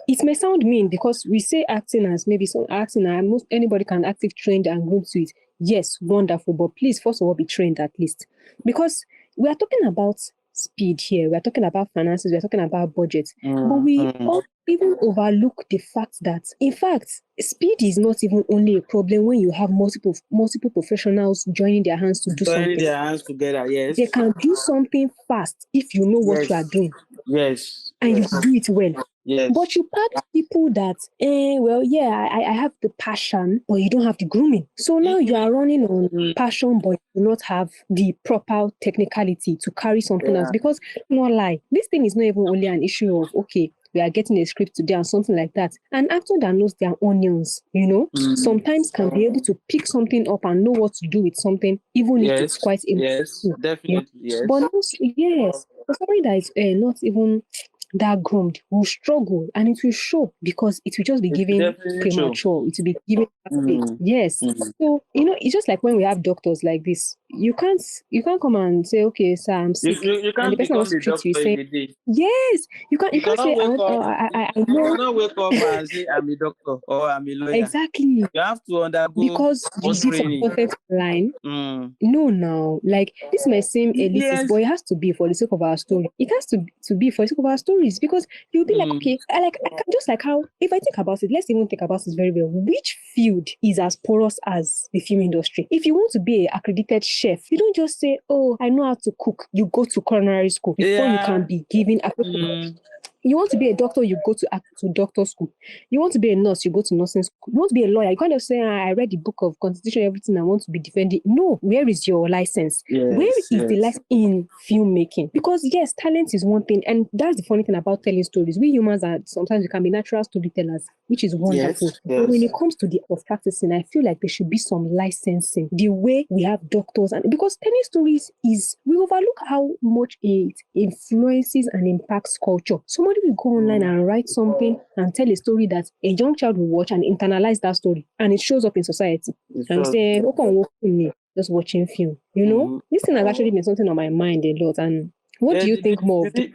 It may sound mean because we say acting as maybe some acting, and anybody can active trained and go to it. Yes, wonderful. But please, first of all, be trained at least. Because we are talking about speed here. We are talking about finances. We are talking about budget. But we all even overlook the fact that, in fact, speed is not even only a problem when you have multiple professionals joining their hands to do something. Joining their hands together, yes. They can do something fast if you know what you are doing. Yes. And you do it well. Yes. But you pack people that, I have the passion, but you don't have the grooming. So now you are running on passion, but you do not have the proper technicality to carry something else. Because, not lie, this thing is not even only an issue of, okay, we are getting a script today and something like that. An actor that knows their onions, sometimes can be able to pick something up and know what to do with something, even if it's quite impossible. Yes, definitely, yes. But also, for somebody that is not even that groomed will struggle, and it will show because it will just be given premature. It will be given yes. So it's just like when we have doctors like this. You can't come and say, okay, sir, I'm sick. You can't and the person wants to treat you say, yes. You can't say, I know. You cannot wake up and say, I'm a doctor or I'm a lawyer. Exactly. You have to undergo because you did some content line. No, like this may seem elitist, but it has to be for the sake of our story. It has to be for the sake of our stories, because you'll be like, okay, I just like how, if I think about it, let's even think about this very well. Which field is as porous as the film industry? If you want to be an accredited chef, you don't just say, oh, I know how to cook. You go to culinary school before you can be given You want to be a doctor, you go to doctor school. You want to be a nurse, you go to nursing school. You want to be a lawyer, you kind of say, I read the book of constitution, everything, I want to be defending. No, where is your license? Where is the license in filmmaking? Because yes, talent is one thing, and that's the funny thing about telling stories. We humans are sometimes we can be natural storytellers, which is wonderful. But when it comes to the of practicing, I feel like there should be some licensing. The way we have doctors, and because telling stories we overlook how much it influences and impacts culture. Somebody will go online and write something and tell a story that a young child will watch and internalize that story, and it shows up in society. And say, just watching film. This thing has actually been something on my mind a lot. And what do you think more of the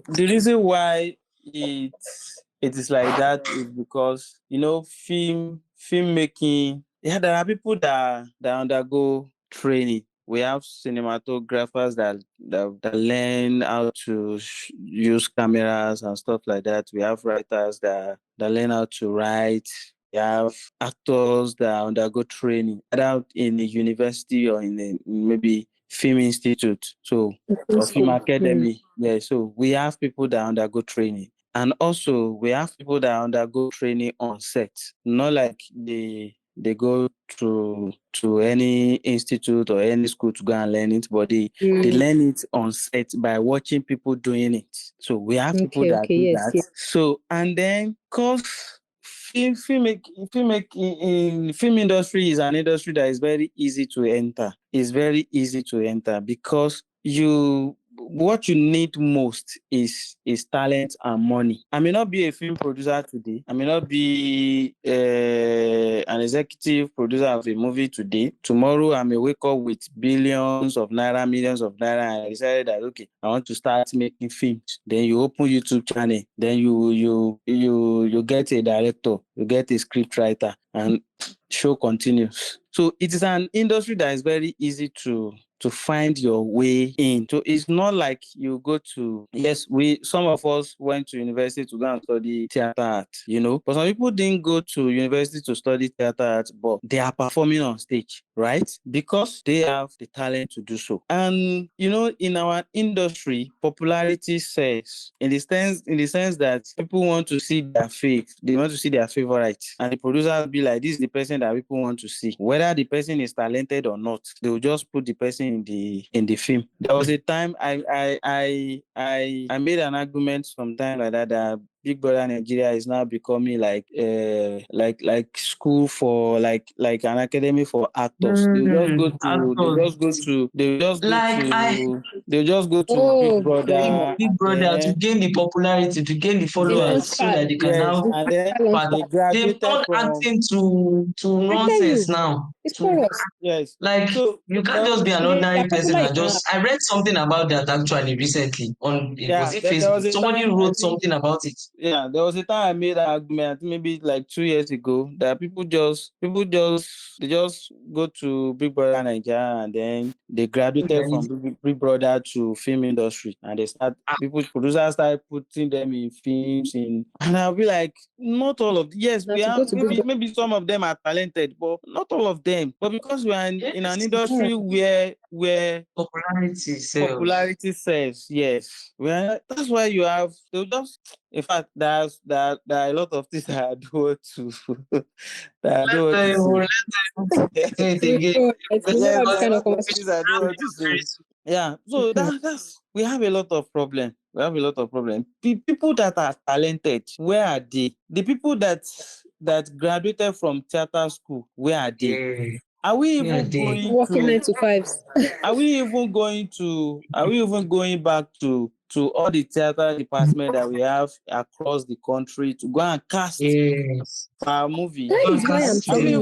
The reason why it is like that is because filmmaking. Yeah, there are people that undergo training. We have cinematographers that learn how to use cameras and stuff like that. We have writers that learn how to write. We have actors that undergo training, either in a university or maybe film institute, so or film academy. Yeah, so we have people that undergo training. And also we have people that undergo training on set, not like they go to any institute or any school to go and learn it, but they learn it on set by watching people doing it. So we have people that do yes, that. yes. So, and then cause film industry is an industry that is very easy to enter. It's very easy to enter because what you need most is talent and money. I may not be a film producer today. I may not be an executive producer of a movie today. Tomorrow, I may wake up with billions of naira, millions of naira, and I decided that, okay, I want to start making films. Then you open YouTube channel. Then you get a director, you get a script writer, and show continues. So it is an industry that is very easy to find your way in. So it's not like you go to, yes, some of us went to university to go and study theater art, but some people didn't go to university to study theater art, but they are performing on stage, right? Because they have the talent to do so. And in our industry, popularity sells in the sense that people want to see their they want to see their favorite, and the producers be like, this is the person that people want to see, whether the person is talented or not. They will just put the person in the film. There was a time I made an argument sometime like that Big Brother Nigeria is now becoming like school for like an academy for actors. They'll just go to Big Brother, Big Brother to gain the popularity, to gain the followers, so that they can now. and then they They've graduated turned from acting to nonsense now. It's chorus. yes. Like, So you can't just be an They ordinary are person popular and in I read something about that actually recently on, was it there was Facebook? a Somebody time, I wrote think, something about it. yeah, there was a time I made an argument, I think maybe like 2 years ago, that people just go to Big Brother Nigeria, and then they graduated from Big Brother to film industry, and producers start putting them in films, and I'll be like, not all of yes, we are maybe some of them are talented, but not all of them. But because we are in an industry where popularity sells, yes, that's why they'll just, in fact, there are a lot of things that I don't want to that I don't want to say. Say it again. Yes, there are a lot of things I don't want to say. Yeah, so that's we have a lot of problems. We have a lot of problems. People that are talented, where are they? The people that graduated from theater school, where are they? Yeah. Are we even going working 9 to 5s? Are we even going back to all the theater department that we have across the country to go and cast for our movie? That is why I'm saying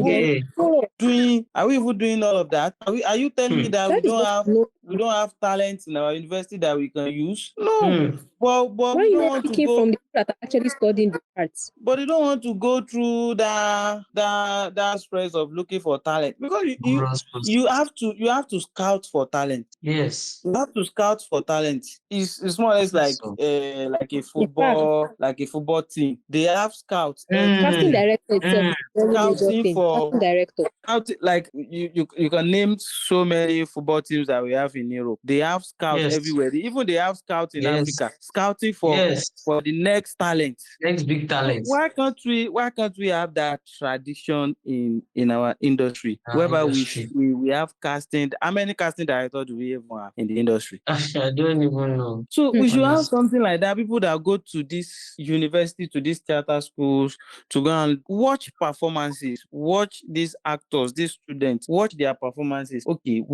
Are we even doing all of that? Are you telling me that we don't have talent in our university that we can use? No. But why we you don't not want to picking go from the people that are actually studying the arts? But you don't want to go through that stress of looking for talent, because you have to scout for talent. Yes. You have to scout for talent. It's more or less like a football team. They have scouts. Casting director itself is very major Scouting thing. for Casting director. like you can name so many football teams that we have in Europe. They have scouts everywhere. Even they have scouts in Africa, scouting for the next talent, next big talent. So why can't we have that tradition in our industry, whereby we have casting? How many casting directors do we even have in the industry? I don't even know. So we should have something like that. People that go to this university, to these theater schools, to go and watch performances, watch these actors, these students, watch their performances. Okay,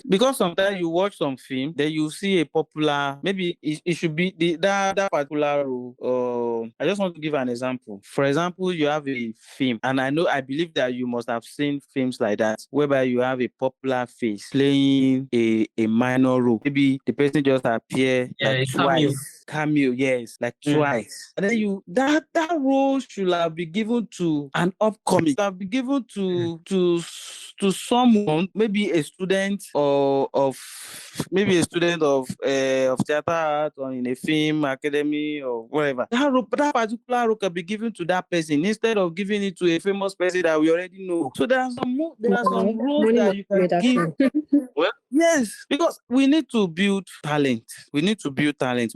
because sometimes you watch some film, then you see a popular, maybe it should be that particular role. I just want to give an example. For example, you have a film, and I believe that you must have seen films like that, whereby you have a popular face playing a minor role. Maybe the person just appear like twice. Cameo, yes, like twice. And then that role should have been given to an upcoming, have been given to to someone, maybe a student or of theater art or in a film academy or whatever, that particular role can be given to that person instead of giving it to a famous person that we already know. So there are some roles Money that must you be can made give. action. Well, yes, because we need to build talent. We need to build talent.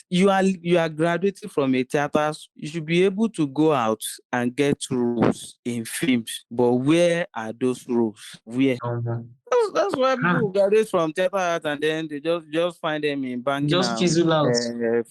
You are graduating from a theater. You should be able to go out and get roles in films. But where are those roles? Where? That's why people graduate from theater art and then they just find them in banking Just and fizzle out.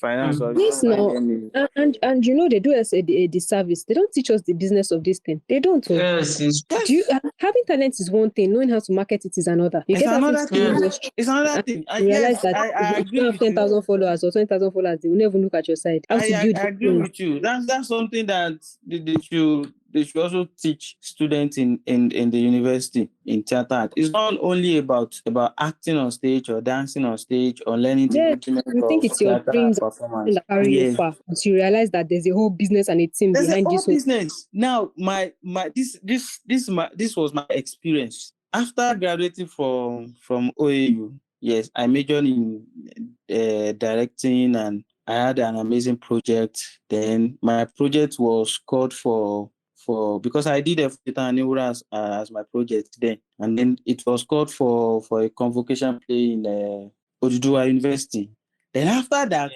finance, or Yes, just find no, them in. and you know they do us a disservice. They don't teach us the business of this thing. They don't. Yes, it's Do you having talent is one thing, knowing how to market it is another. You It's get out another into thing. the industry, It's another and thing. you realize Yes, that I if you agree have with you. 10,000 followers or 20,000 followers, they will never look at your side. How to I build agree things. with you. That's something that they should also teach students in the university in theater art. It's not only about acting on stage or dancing on stage or learning the Yeah, rudiment you think of it's your theater dreams performance. that carry you Yes. far, but you realize that there's a whole business and a team There's a behind whole this whole. business. Now, this was my experience after graduating from OAU. Yes, I majored in directing, and I had an amazing project. Then my project was called for because I did a theater as my project then, and then it was called for a convocation play in Oduduwa University. Then after that,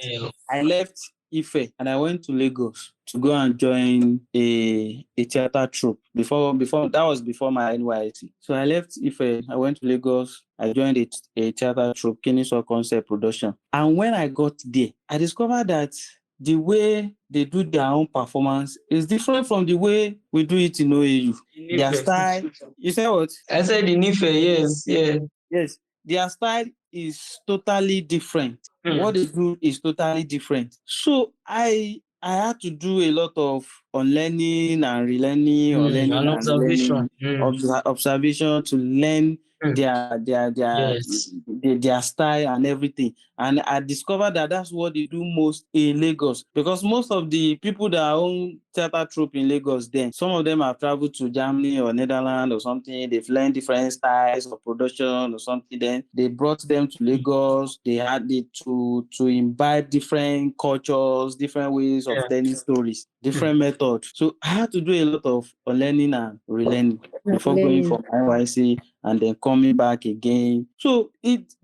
I left Ife and I went to Lagos to go and join a theater troupe. Before that was before my NYSC. So I left Ife, I went to Lagos, I joined a theater troupe, Kiniso Concept Production. And when I got there, I discovered that the way they do their own performance is different from the way we do it in OAU. Their style. You say what? I said in Ife, yes, yeah. Yes. Their style is totally different. What they do is totally different. So I had to do a lot of unlearning and relearning, unlearning An and observation. relearning, observation to learn Yes. their style and everything. And I discovered that that's what they do most in Lagos, because most of the people that own theater troupe in Lagos, then some of them have traveled to Germany or Netherlands or something. They've learned different styles of production or something. Then they brought them to Lagos. They had to imbibe different cultures, different ways of telling stories, different methods. So I had to do a lot of unlearning and relearning before going for NYC and then coming back again. So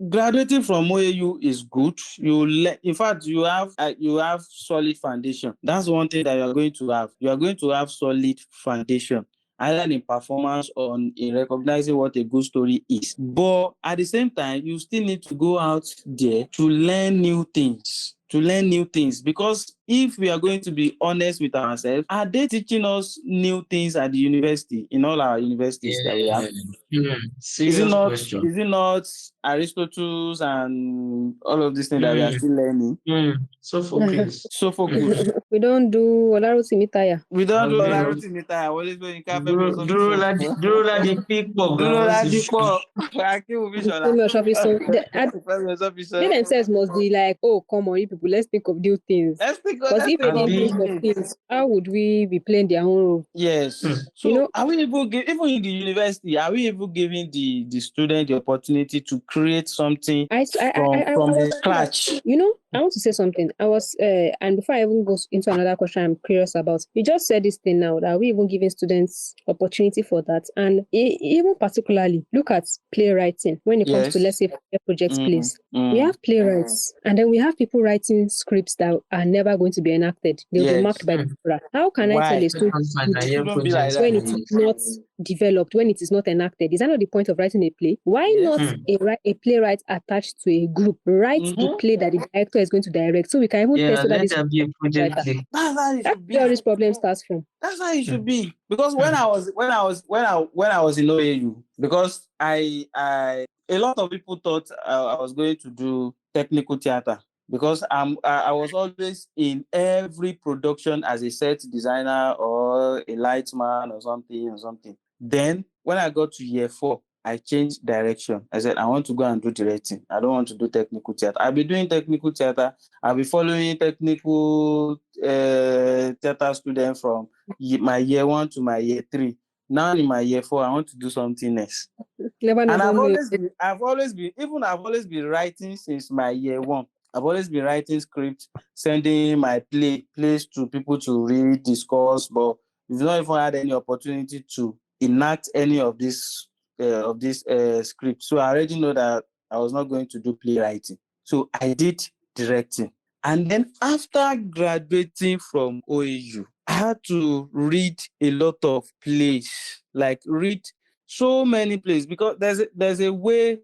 graduating from OAU is good. In fact, you have solid foundation. That's one thing that you are going to have. You are going to have solid foundation, either in performance or in recognizing what a good story is. But at the same time, you still need to go out there to learn new things. Because if we are going to be honest with ourselves, are they teaching us new things at the university, in all our universities that we have? Serious question. Is it not Aristotle and all of these things that we are still learning? Sophocles. We don't do Olaruti Mitaya. We don't do Olaruti Mitaya. Always going Dúró láti pípọ̀ They themselves must be like, oh, come on, you people, let's think of new things. Because if they didn't think of things, how would we be playing their own role? Yes. So are we even in the university, are we even giving the student the opportunity to create something from the scratch? I want to say something. I was, and before I even go into another question I'm curious about, you just said this thing now, that we even giving students opportunity for that. And even particularly, look at playwriting when it comes to, let's say, project plays. We have playwrights, and then we have people writing scripts that are never going to be enacted. They'll be marked by the Quran. How can I tell a student when it is not developed, when it is not enacted? Is that not the point of writing a play? Why not a playwright attached to a group write the play that the director is going to direct, so we can even test whether this be a project play. That's how it should be. Where all this problem starts from. That's how it should be. Because when I was in OAU, because a lot of people thought I was going to do technical theater, because I was always in every production as a set designer or a lightman or something. Then when I got to year 4, I changed direction. I said, I want to go and do directing. I don't want to do technical theater. I'll be doing technical theater. I'll be following technical theater students from my year 1 to my year 3. Now in my year 4, I want to do something else. Never know And I've when always been writing since my year 1. I've always been writing scripts, sending my plays to people to read, discuss, but we've not even had any opportunity to enact any of this scripts. So I already know that I was not going to do playwriting. So I did directing. And then after graduating from OAU, I had to read a lot of plays, like read so many plays, because there's a way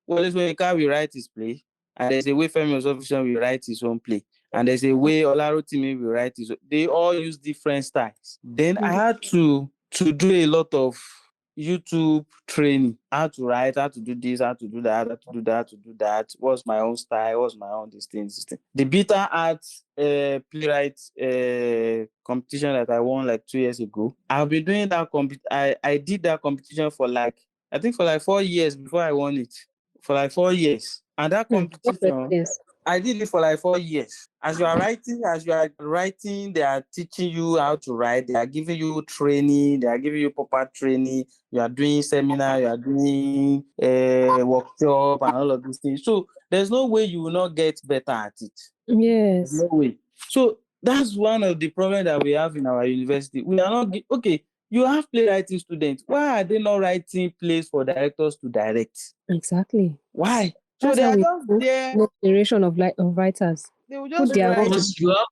Wole Soyinka will write his play, and there's a way Femi Osofishan will write his own play, and there's a way Olarotimi will write his own. They all use different styles. Then I had to do a lot of YouTube training, how to write, how to do this, how to do that, how to do that, how to do that. What's my own style? What's my own this thing? The Bitter Arts playwright competition that I won like 2 years ago. I've been doing that I did that competition for like 4 years before I won it. For like 4 years. And that competition, I did it for like 4 years. As you are writing, they are teaching you how to write. They are giving you training. They are giving you proper training. You are doing seminar. You are doing workshop and all of these things. So there's no way you will not get better at it. Yes. There's no way. So that's one of the problems that we have in our university. We are not okay. You have playwriting students. Why are they not writing plays for directors to direct? Exactly. Why? That's So they how are we just there. next generation of writers. They will just their write.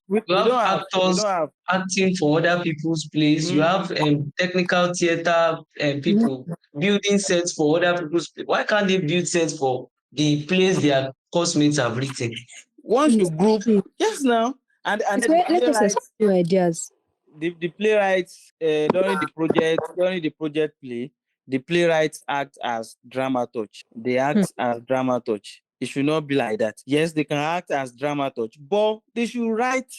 work. You have actors acting for other people's plays. You have technical theater people building sets for other people's plays. Why can't they build sets for the plays their course have written? Once you group, yes, now and let us explore your ideas. The playwrights during the project play, the playwrights act as dramaturge. They act as dramaturge. It should not be like that. Yes, they can act as dramaturge, but they should write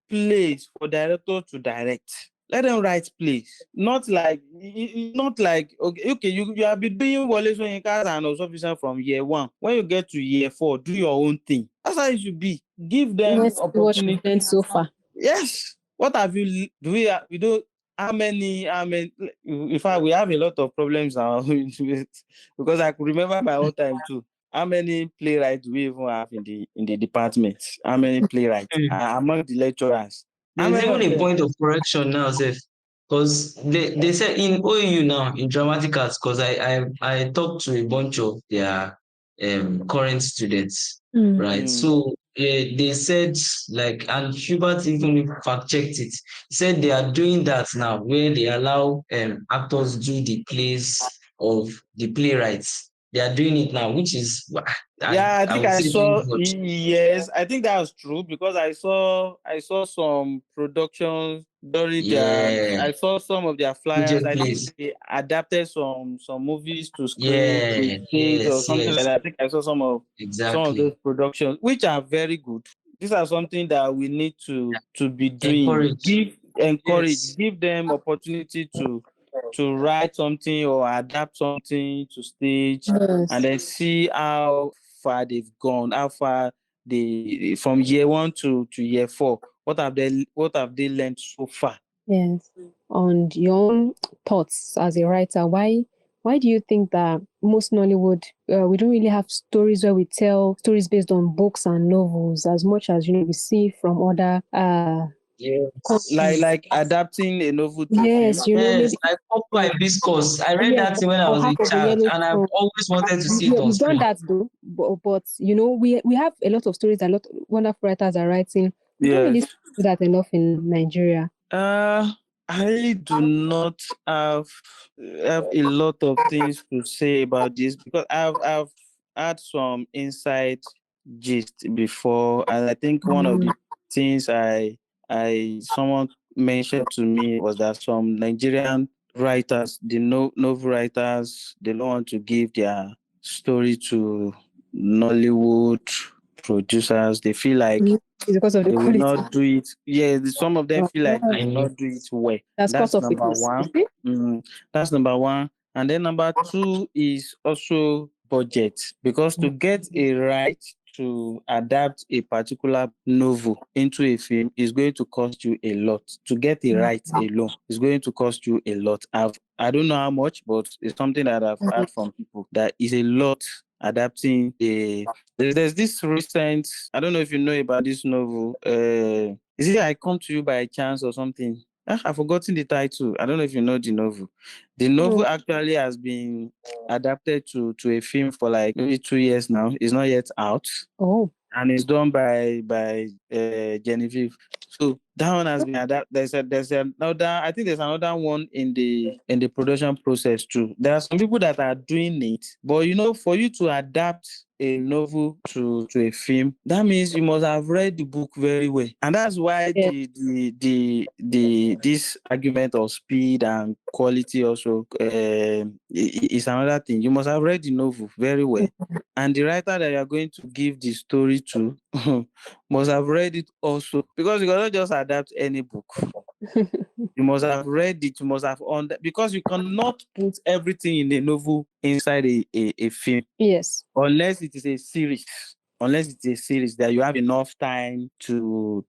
plays for director to direct. Let them write plays. Not like okay, you have been doing Wole Soyinka and Osofishan from year 1. When you get to year 4, do your own thing. That's how it should be. Give them opportunity so far. Yes. What have you do we do how many in fact we have a lot of problems now because I could remember my own time too. How many playwrights do we even have in the department? How many playwrights among the lecturers? There's even a point of correction now, Seth, because they said in OU now in dramatic arts, because I talked to a bunch of their current students, right? So they said like, and Hubert even fact checked it. He said they are doing that now, where they allow actors do the plays of the playwrights. They are doing it now, which is I think I saw. much. Yes, I think that was true because I saw some productions during their. I saw some of their flyers. I think they adapted some movies to screen, to stage or something like that. I think I saw some of those productions, which are very good. These are something that we need to be doing. Encourage, give them opportunity to write something or adapt something to stage, and then see how far they've gone, how far they from year 1 to year 4. What have they learned so far? Yes. On your own thoughts as a writer, why do you think that most Nollywood we don't really have stories where we tell stories based on books and novels as much as we see from other like adapting a novel to yes, film? Yes, like Papa Hibiscus. I read that thing when I was a child, and I've always wanted to see it on We've done screen. that though, but we have a lot of stories. A lot of wonderful writers are writing. We don't really do that enough in Nigeria. I really do not have a lot of things to say about this because I've had some inside gist before, and I think one of the things someone mentioned to me was that some Nigerian writers, the novel writers, they don't want to give their story to Nollywood producers. They feel like because of the they quality. will not do it. Yeah, some of them feel like they will not do it well. That's number one. That's number one. And then number 2 is also budget, because to get a right to adapt a particular novel into a film is going to cost you a lot. To get the rights alone is going to cost you a lot. I don't know how much, but it's something that I've heard from people that is a lot adapting a. There's this recent. I don't know if you know about this novel. Is it I Come to You by Chance or something? I've forgotten the title. I don't know if you know the novel. The novel actually has been adapted to a film for like maybe 2 years now. It's not yet out. Oh. And it's done by Genevieve. So that one has been adapted. There's another. I think there's another one in the production process too. There are some people that are doing it, but for you to adapt a novel to a film, that means you must have read the book very well, and that's why this argument of speed and quality also is another thing. You must have read the novel very well, and the writer that you are going to give the story to must have read it also, because you cannot just adapt any book. You must have read it. You must have because you cannot put everything in a novel inside a film. Yes. Unless it is a series. Unless it's a series that you have enough time to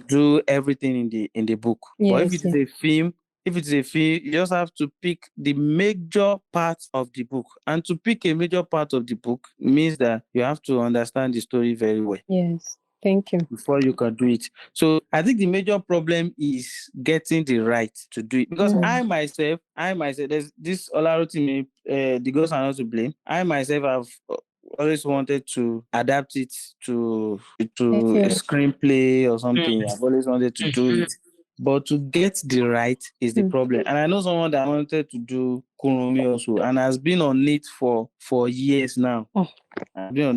do everything in the book. Yes, but if it's a film, you just have to pick the major parts of the book. And to pick a major part of the book means that you have to understand the story very well. Yes. Thank you. Before you can do it. So I think the major problem is getting the right to do it. Because I myself, there's this Olarotimi, the girls are not to blame. I myself have always wanted to adapt it to a screenplay or something. I've always wanted to do it. But to get the right is the problem. And I know someone that wanted to do Kurumi also and has been on it for years now.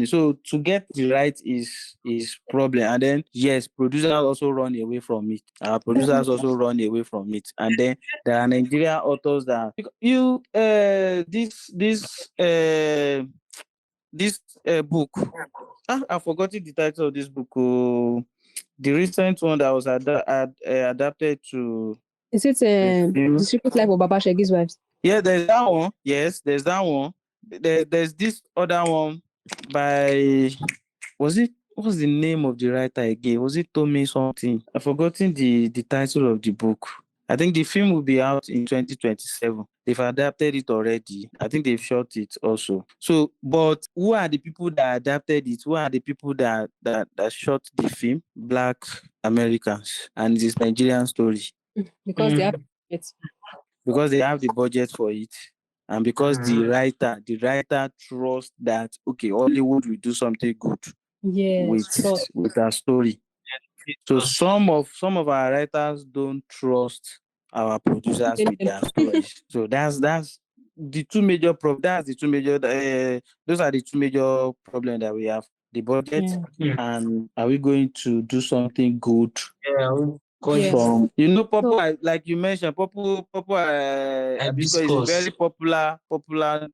So to get the right is problem. And then yes, producers also run away from it. Our producers also run away from it. And then there are Nigerian authors that this book. I've forgotten the title of this book. The recent one that was adapted to. Is it The Secret Life of Baba Shegi's Wives? Yeah, there's that one. Yes, there's that one. There's this other one by, what's the name of the writer again? Was it Tommy something? I've forgotten the title of the book. I think the film will be out in 2027. They've adapted it already. I think they've shot it also. So, but who are the people that adapted it? Who are the people that shot the film? Black Americans. And it's Nigerian story. Because they have it. Because they have the budget for it. And because the writer trusts that, okay, Hollywood will do something good with our story. So some of our writers don't trust our producers with their stories. So that's the two major problems. Those are the two major problems that we have: the budget and are we going to do something good? From Popo, like you mentioned, Popo is a very popular book, very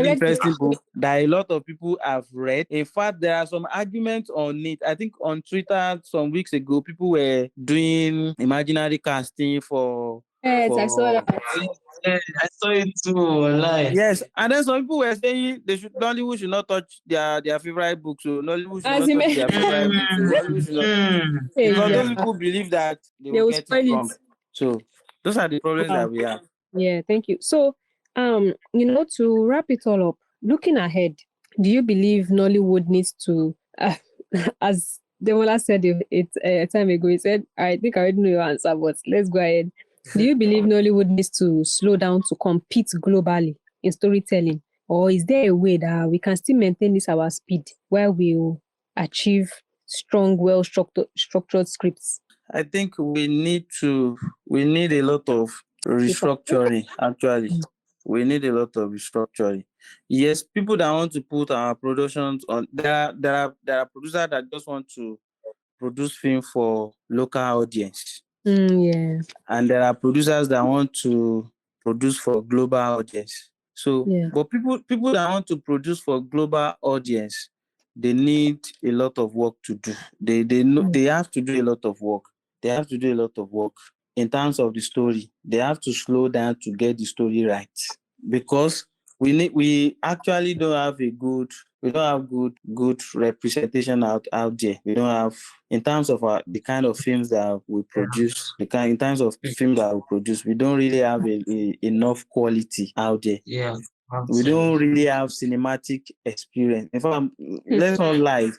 interesting book that a lot of people have read. In fact, there are some arguments on it. I think on Twitter some weeks ago, people were doing imaginary casting for. Yes, I saw that. I saw it too online. Yes, and then some people were saying Nollywood should not touch their favorite books. So Nollywood should not touch their favorite books. So Nollywood should not. Because those people believe that they will get it wrong. So those are the problems that we have. Yeah, thank you. So, to wrap it all up, looking ahead, do you believe Nollywood needs to, as Demola said it a time ago, he said, I think I already know your answer, but let's go ahead. Do you believe Nollywood needs to slow down to compete globally in storytelling? Or is there a way that we can still maintain this our speed where we'll achieve strong, well-structured scripts? I think we need a lot of restructuring, actually. We need a lot of restructuring. Yes, people that want to put our productions on, there are producers that just want to produce film for local audience. Yeah. And there are producers that want to produce for global audience. So, but people that want to produce for global audience, they need a lot of work to do. They have to do a lot of work. They have to do a lot of work in terms of the story. They have to slow down to get the story right, because we actually don't have good representation out there. We don't have, in terms of the kind of films that we produce, in terms of film that we produce, we don't really have enough quality out there. Yeah. We don't really have cinematic experience. In fact, let's not lie.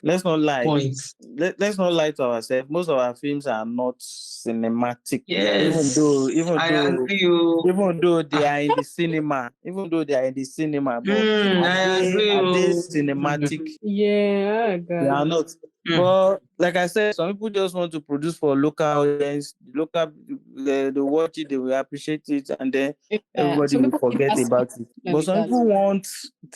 Points. Let's not lie to ourselves. Most of our films are not cinematic. Yes. I agree. Even though they are in the cinema, but I agree. are they cinematic? Yeah, They are not. But like I said, some people just want to produce for local audience. They watch it, they will appreciate it, and then everybody will forget about it. But some people want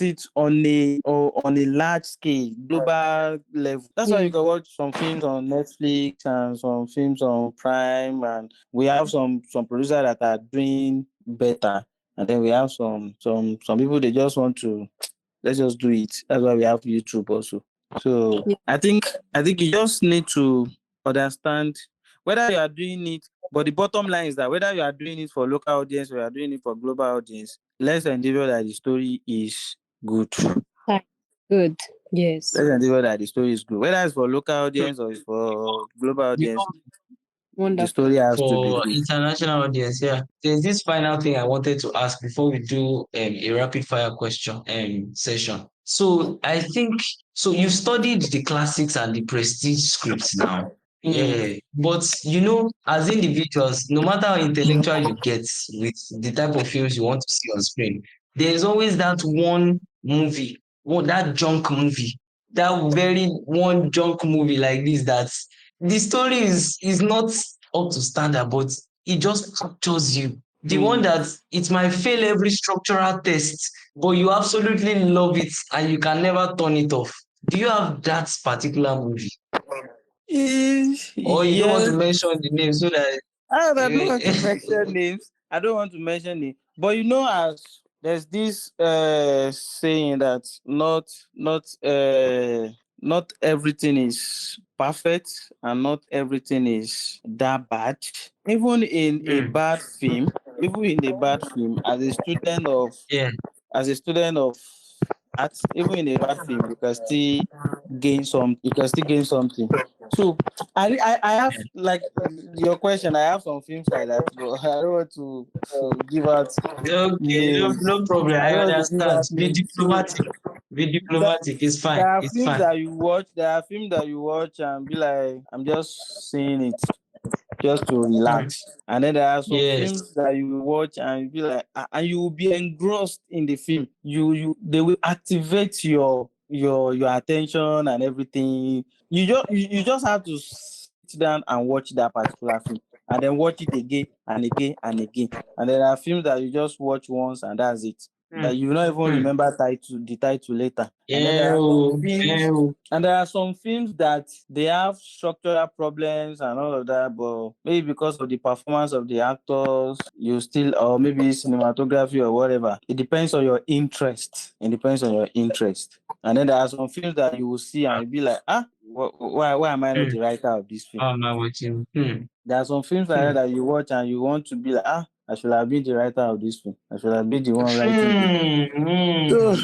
it on a large scale, global level. That's why you can watch some films on Netflix and some films on Prime, and we have some producers that are doing better, and then we have some people, they just want to, let's just do it. That's why we have YouTube also. So I think you just need to understand whether you are doing it. But the bottom line is that whether you are doing it for local audience or you are doing it for global audience, let's endeavor that the story is good. Good. Yes. Let's endeavor that the story is good. Whether it's for local audience or it's for global audience, the story has to be For good. international audience, yeah. There's this final thing I wanted to ask before we do a rapid fire question session. So I think, so you've studied the classics and the prestige scripts now. Yeah, but as individuals, no matter how intellectual you get with the type of films you want to see on screen, there's always that one movie, that junk movie, that very one junk movie like this, that the story is not up to standard, but it just captures you. The one that it might fail every structural test, but you absolutely love it and you can never turn it off. Do you have that particular movie? Or you don't want to mention the name so that I don't want to mention names. But as there's this saying that not everything is perfect and not everything is that bad. Even in a bad film, as a student of art, even in a bad film, you can still gain something. So I have, like your question, I have some films like that, but I don't want to give out okay, names. no problem. I I don't want to give understand. out Be names. diplomatic. Be diplomatic. It's fine. There are It's films fine. that you watch. And be like, I'm just seeing it just to relax. And then there are some films that you will watch and you'll be like, and you will be engrossed in the film. They will activate your attention and everything. You just have to sit down and watch that particular film, and then watch it again and again and again. And there are films that you just watch once and that's it. That you not even remember the title later. And then there are some films that they have structural problems and all of that, but maybe because of the performance of the actors, you still, or maybe cinematography or whatever. It depends on your interest. And then there are some films that you will see and you'll be like, why am I not the writer of this film? How am I watching? There are some films like that you watch and you want to be like, I should have been the writer of this film. I should have been the one writing it. So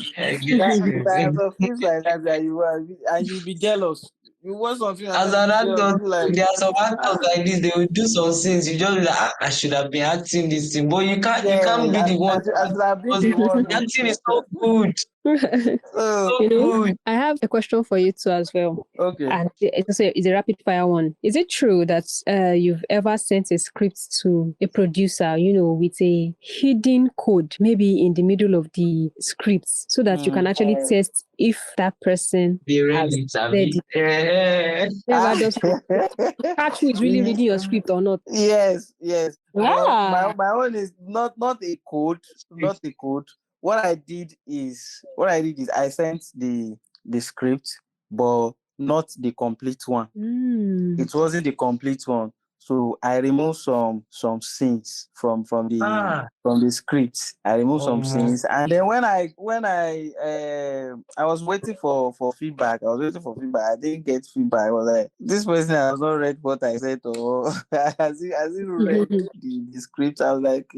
there are some films like that you want, and you'll be jealous. You watch something As an actor, like, there are some actors like this, they will do some scenes, you just be like, I should have been acting this thing, but you can't be the one I should have been because the one. the acting is so good. I have a question for you too as well. Okay. And it's a rapid fire one. Is it true that you've ever sent a script to a producer, with a hidden code, maybe in the middle of the script, so that you can actually test if that person has said it? Catch who is really reading your script or not? Yes. Yeah. My own is not a code, What I did is I sent the script, but not the complete one. It wasn't the complete one. So I removed some scenes from the script. I removed some scenes, and then when I was waiting for feedback. I didn't get feedback. I was like, this person has not read what I said, or has he read the script? I was like,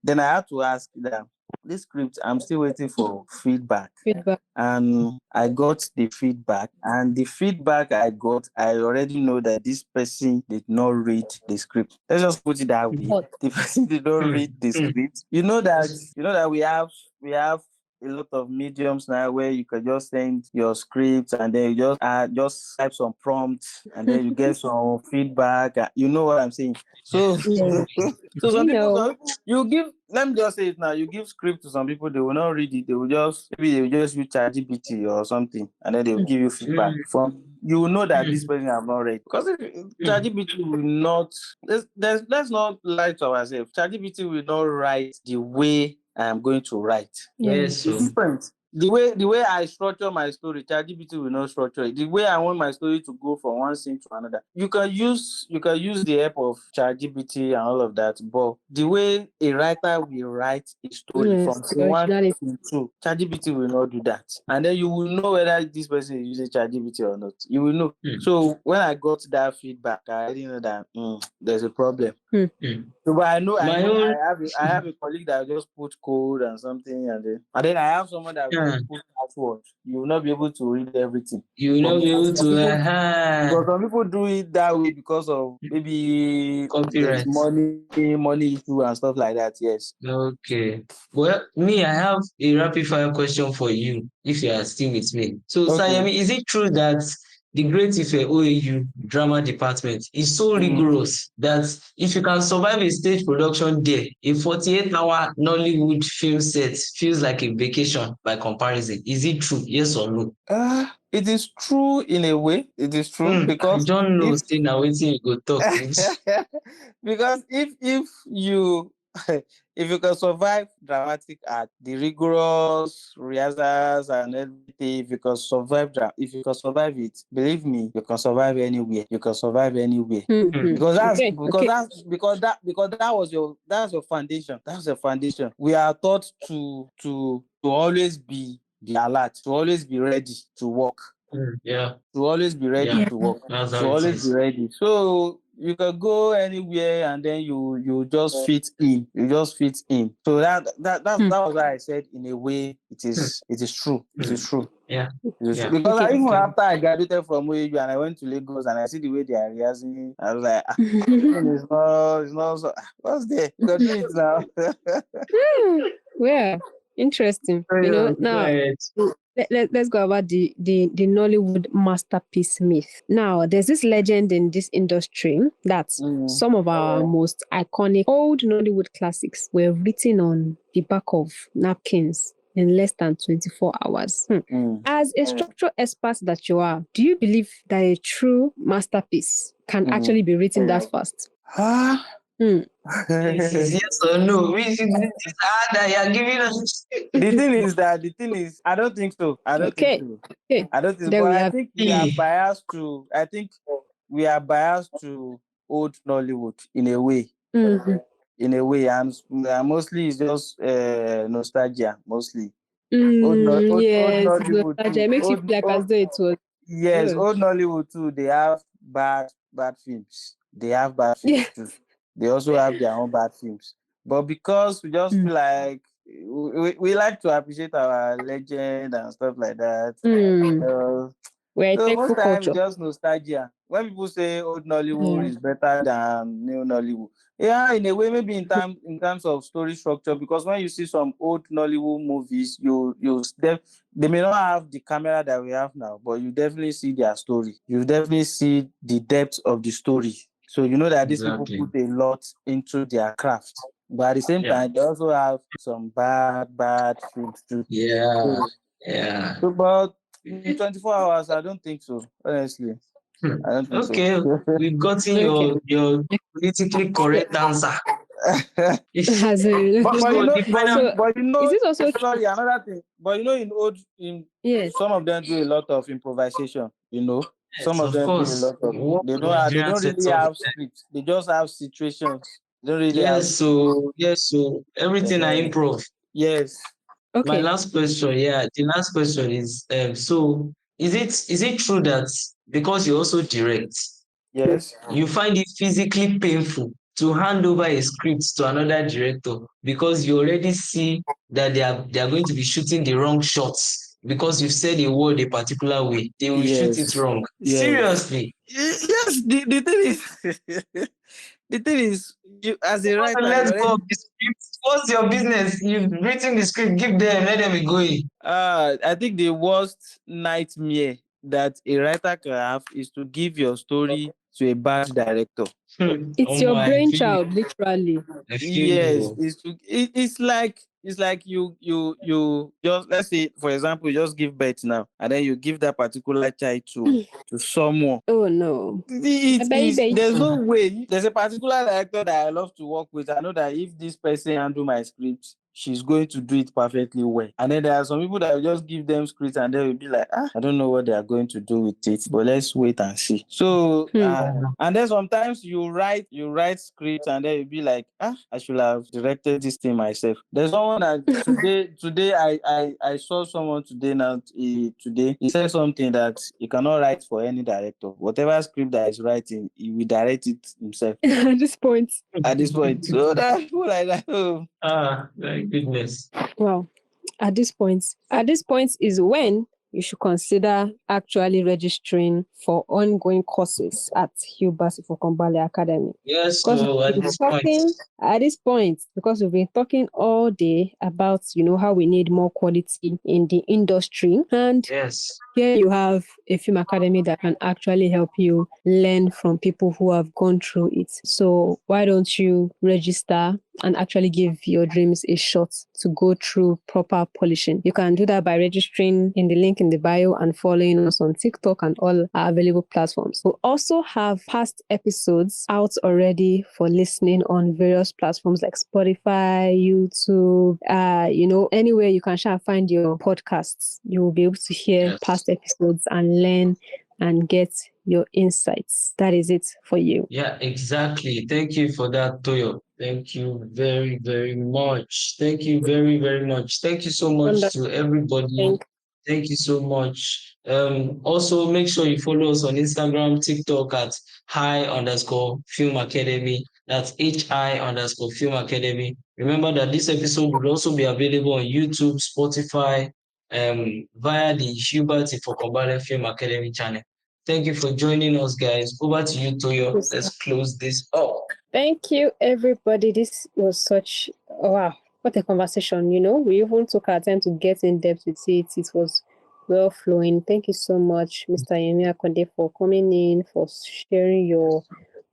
then I had to ask them, this script, I'm still waiting for feedback. Feedback. And I got the feedback, and the feedback I got, I already know that this person did not read the script. Let's just put it that way. What? The person did not read the script. You know that we have a lot of mediums now where you can just send your script and then you just type some prompts and then you get some feedback. You know what I'm saying? So Yeah. so some You people, know. you give, let me just say it now, you give script to some people, they will not read it, they will just, maybe they will just use ChatGPT or something, and then they will give you feedback. From you will know that this person have not read, because if ChatGPT will not, let's not lie to ourselves. ChatGPT will not write the way I am going to write. Yes, It's so different. The way I structure my story, ChatGPT will not structure it. The way I want my story to go from one scene to another. You can use the help of ChatGPT and all of that, but the way a writer will write a story Yes, from the scene one originality. to scene two, ChatGPT will not do that. And then you will know whether this person is using ChatGPT or not. You will know. So when I got that feedback, I already know that there's a problem. So, but I know I have a colleague that will just put code and something, and then I have someone that will just put password. You will not be able to read everything. you will not be able to Because some people do it that way because of maybe there's copyright. money issue and stuff like that. Yes. Okay. Well, me, I have a rapid fire question for you, if you are still with me. So, Okay. Sayemi, is it true that the Great Ife OAU drama department is so rigorous that if you can survive a stage production there, a 48-hour Nollywood film set feels like a vacation by comparison? Is it true? Yes or no? It is true in a way. It is true I because don't know, if still now waiting you go talk. because if you if you can survive dramatic art, the rigorous rehearsals and everything, if you can survive it, believe me, you can survive anywhere. You can survive anywhere. Because that's your foundation. That's your foundation. We are taught to always be alert, to always be ready to work. Yeah. To always be ready to work. That's how To it always is. be ready. So you can go anywhere and then you just fit in. You just fit in. So that was why I said in a way it is true. It is true. Yeah. It is Yeah. true. Because even Okay. after I graduated from OAU and I went to Lagos and I see the way they are rehearsing, I was like, it's not so, what's there? You can do it now. Yeah, interesting. You know, now let's go about the Nollywood masterpiece myth. Now, there's this legend in this industry that some of our most iconic old Nollywood classics were written on the back of napkins in less than 24 hours. As a structural expert that you are, do you believe that a true masterpiece can actually be written that fast? Yes or no? Which is harder? You're giving us. The thing is, I don't think so. I don't think so. Okay. I don't think so. There But we I have think we are biased to. I think we are biased to old Nollywood in a way. In a way, and mostly it's just nostalgia. Mostly. Old Nollywood nostalgia. too. It makes you feel like as though it was. Yes, old Nollywood too. They have bad films. They have bad films too. They also have their own bad films. But because we just feel like we like to appreciate our legend and stuff like that. We're a So thankful most times culture. it's just nostalgia. When people say old Nollywood is better than new Nollywood, yeah, in a way, maybe in terms of story structure, because when you see some old Nollywood movies, they may not have the camera that we have now, but you definitely see their story. You definitely see the depth of the story. So you know that these people put a lot into their craft. But at the same time, they also have some bad films too. Yeah. So, but 24 hours, I don't think so, honestly. I don't think so. We've gotten your politically correct answer. but you know, is it also sorry, another thing. But you know, some of them do a lot of improvisation. You know, some of them do a lot of. They don't really have scripts. They just have situations. They don't really have. So everything I improv. Yes. Okay. My last question, the last question is so is it true that because you also direct, yes, you find it physically painful to hand over a script to another director because you already see that they are going to be shooting the wrong shots because you've said a word a particular way. They will shoot it wrong. Yes. Seriously. Yes, the thing is, the thing is, you as a writer, Let's you go. already. The script. What's your business? You've written the script. Give them. Let them be going. I think the worst nightmare that a writer can have is to give your story to a bad director. It's your I feel brainchild, literally. Yes, you. it's like you just, let's say, for example, you just give birth now, and then you give that particular child to someone. Oh no. It is, Baby. there's no way. There's a particular director that I love to work with. I know that if this person handle my script, she's going to do it perfectly well. And then there are some people that will just give them scripts and they will be like, I don't know what they are going to do with it, but let's wait and see. So and then sometimes you write scripts and then you'll be like, I should have directed this thing myself. There's someone that today I saw someone today today. He said something that he cannot write for any director. Whatever script that he's writing, he will direct it himself. At this point. So that people like that. Oh. My goodness. Wow. At this point is when you should consider actually registering for ongoing courses at Hubert Ifokonbale Academy. Yes, so at this point, because we've been talking all day about, how we need more quality in the industry. And yes, here you have a film academy that can actually help you learn from people who have gone through it. So why don't you register and actually give your dreams a shot to go through proper polishing? You can do that by registering in the link in the bio and following us on TikTok and all our available platforms. We'll also have past episodes out already for listening on various platforms like Spotify, YouTube, anywhere you can find your podcasts. You will be able to hear past episodes and learn and get your insights. That is it for you. Yeah, exactly. Thank you for that, Toyo. Thank you very, very much. Thank you very, very much. Thank you so much to everybody. Thank you so much. Also, make sure you follow us on Instagram, TikTok at @hi_film academy. That's HI_film academy. Remember that this episode will also be available on YouTube, Spotify, via the Hubert Ifokonbale Film Academy channel. Thank you for joining us, guys. Over to you, Toyo. Let's close this up. Thank you, everybody. This was such, wow, what a conversation, We even took our time to get in depth with it. It was well flowing. Thank you so much, Mr. Yemi Akande, for coming in, for sharing your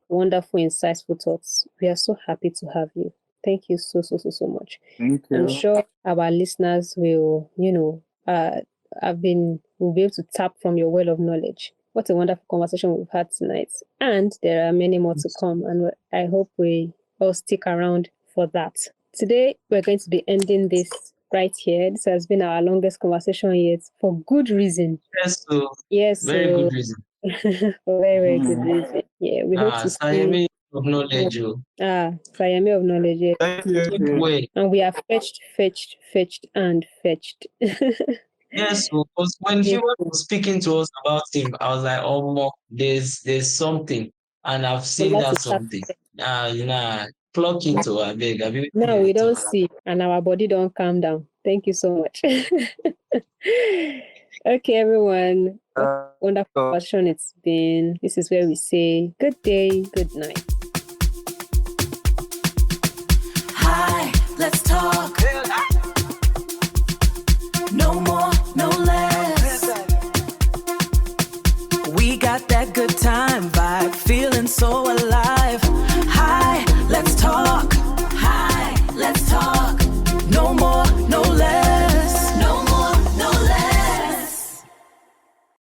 wonderful, insightful thoughts. We are so happy to have you. Thank you so much. Thank you. I'm sure our listeners will, we'll be able to tap from your well of knowledge. What a wonderful conversation we've had tonight. And there are many more to come. And I hope we all stick around for that. Today, we're going to be ending this right here. This has been our longest conversation yet for good reason. Yes, very good reason. For very, very good reason. Yeah, we hope to see Yemi of knowledge. Yemi of knowledge. Yeah. Thank you. And we have fetched, and fetched. Yes, because when he was speaking to us about him, I was like, oh, there's something, and I've seen that something. Clock into a big. No, we don't see, and our body don't calm down. Thank you so much. Okay, everyone. Wonderful conversation it's been. This is where we say good day, good night. Hi, let's talk. No more, no less. We got that good time vibe, feeling so alive.